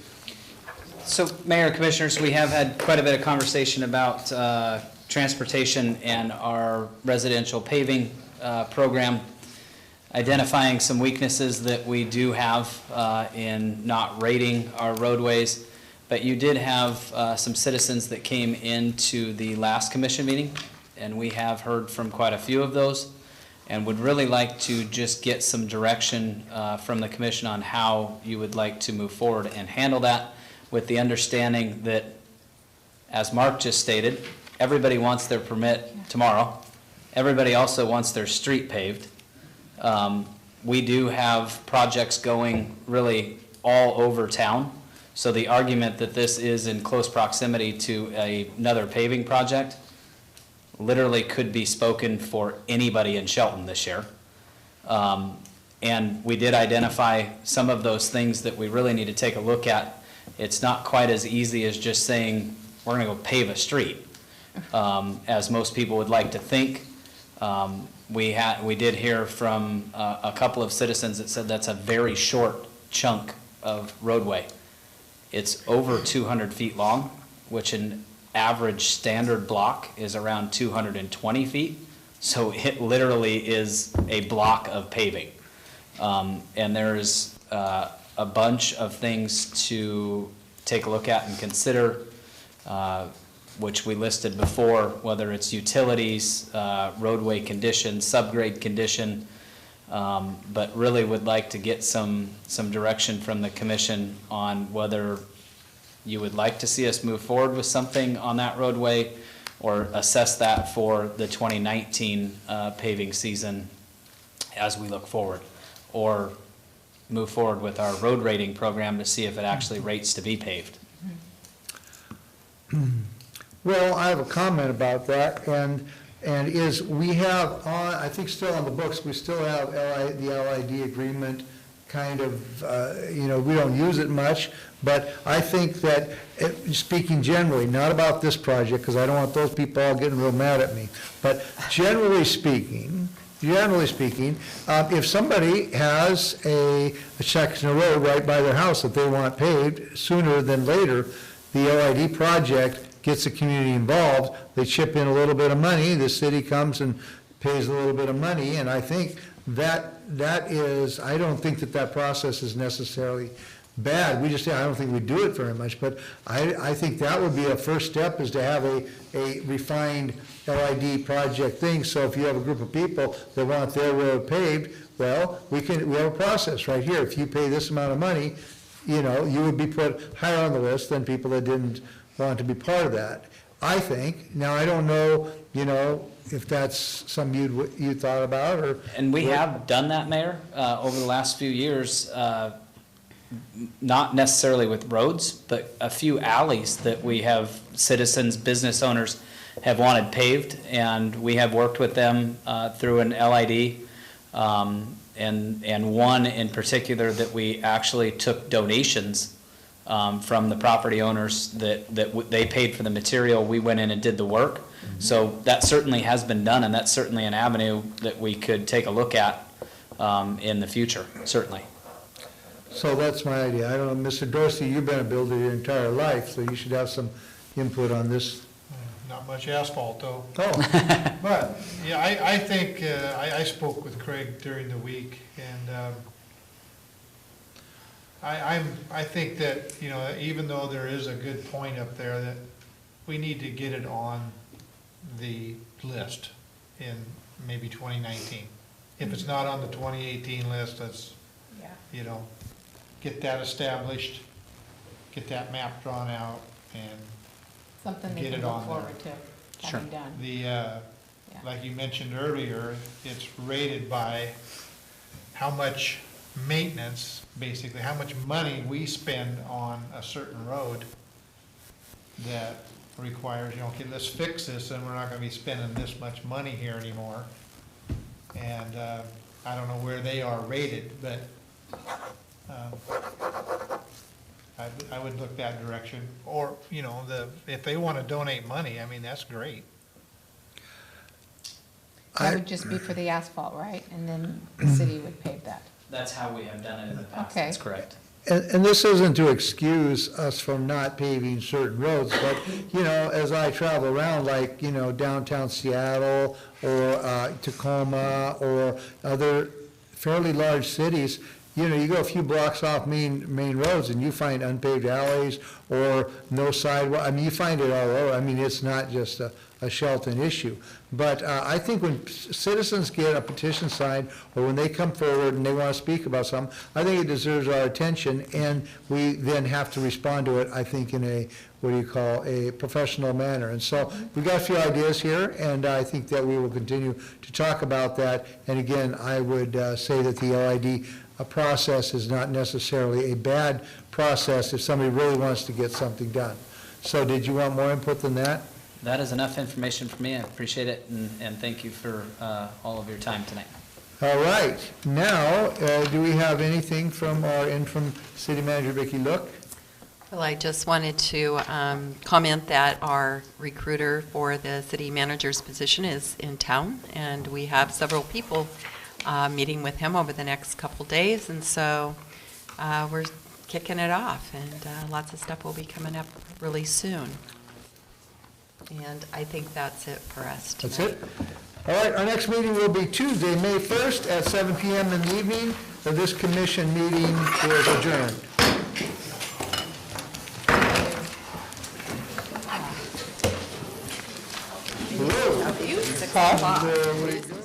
So, Mayor, Commissioners, we have had quite a bit of conversation about transportation and our residential paving program, identifying some weaknesses that we do have in not rating our roadways. But you did have some citizens that came into the last commission meeting, and we have heard from quite a few of those, and would really like to just get some direction from the commission on how you would like to move forward and handle that, with the understanding that, as Mark just stated, everybody wants their permit tomorrow. Everybody also wants their street paved. We do have projects going really all over town. So the argument that this is in close proximity to another paving project literally could be spoken for anybody in Shelton this year. And we did identify some of those things that we really need to take a look at. It's not quite as easy as just saying, we're gonna go pave a street, as most people would like to think. We did hear from a couple of citizens that said that's a very short chunk of roadway. It's over 200 feet long, which an average standard block is around 220 feet. So it literally is a block of paving. And there's a bunch of things to take a look at and consider, which we listed before, whether it's utilities, roadway condition, subgrade condition, but really would like to get some direction from the commission on whether you would like to see us move forward with something on that roadway, or assess that for the 2019 paving season as we look forward, or move forward with our road rating program to see if it actually rates to be paved. Well, I have a comment about that, and is we have on, I think still on the books, we still have the LID agreement kind of, we don't use it much, but I think that, speaking generally, not about this project, because I don't want those people all getting real mad at me, but generally speaking, if somebody has a section of road right by their house that they want paved, sooner than later, the LID project gets the community involved, they chip in a little bit of money, the city comes and pays a little bit of money, and I think that is, I don't think that process is necessarily bad. I don't think we do it very much, but I think that would be a first step, is to have a refined LID project thing. So if you have a group of people that want their road paved, well, we have a process right here. If you pay this amount of money, you would be put higher on the list than people that didn't want to be part of that, I think. Now, I don't know, if that's something you thought about, or. And we have done that, Mayor, over the last few years, not necessarily with roads, but a few alleys that we have citizens, business owners have wanted paved, and we have worked with them through an LID, and one in particular that we actually took donations from the property owners that they paid for the material, we went in and did the work. Mm-hmm. So that certainly has been done, and that's certainly an avenue that we could take a look at in the future, certainly. So that's my idea. I don't know, Mr. Dorsey, you've been a builder your entire life, so you should have some input on this. Not much asphalt, though. Oh. But, yeah, I think, I spoke with Craig during the week, and I think that, even though there is a good point up there, that we need to get it on the list in maybe 2019. If it's not on the 2018 list, let's, get that established, get that map drawn out, and Something they get can it look on there. forward to having done. Like you mentioned earlier, it's rated by how much maintenance, basically, how much money we spend on a certain road that requires, okay, let's fix this, and we're not gonna be spending this much money here anymore. And I don't know where they are rated, but I would look that direction. Or, if they wanna donate money, I mean, that's great. That would just be for the asphalt, right? And then the city would pave that. That's how we have done it in the past. Okay. That's correct. And this isn't to excuse us from not paving certain roads, but, as I travel around, like, downtown Seattle, or Tacoma, or other fairly large cities, you go a few blocks off main roads and you find unpaved alleys or no sidewalk. I mean, you find it all over. I mean, it's not just a Shelton issue. But I think when citizens get a petition signed, or when they come forward and they want to speak about something, I think it deserves our attention, and we then have to respond to it, I think, in a professional manner. And so we've got a few ideas here, and I think that we will continue to talk about that. And again, I would say that the LID process is not necessarily a bad process if somebody really wants to get something done. So did you want more input than that? That is enough information for me. I appreciate it, and thank you for all of your time tonight. All right, now, do we have anything from our interim city manager, Vicki Look? Well, I just wanted to comment that our recruiter for the city manager's position is in town, and we have several people meeting with him over the next couple days, and so we're kicking it off, and lots of stuff will be coming up really soon. And I think that's it for us tonight. That's it? All right, our next meeting will be Tuesday, May 1st at 7 PM in the evening. This commission meeting is adjourned. Hello. Six o'clock. There we go.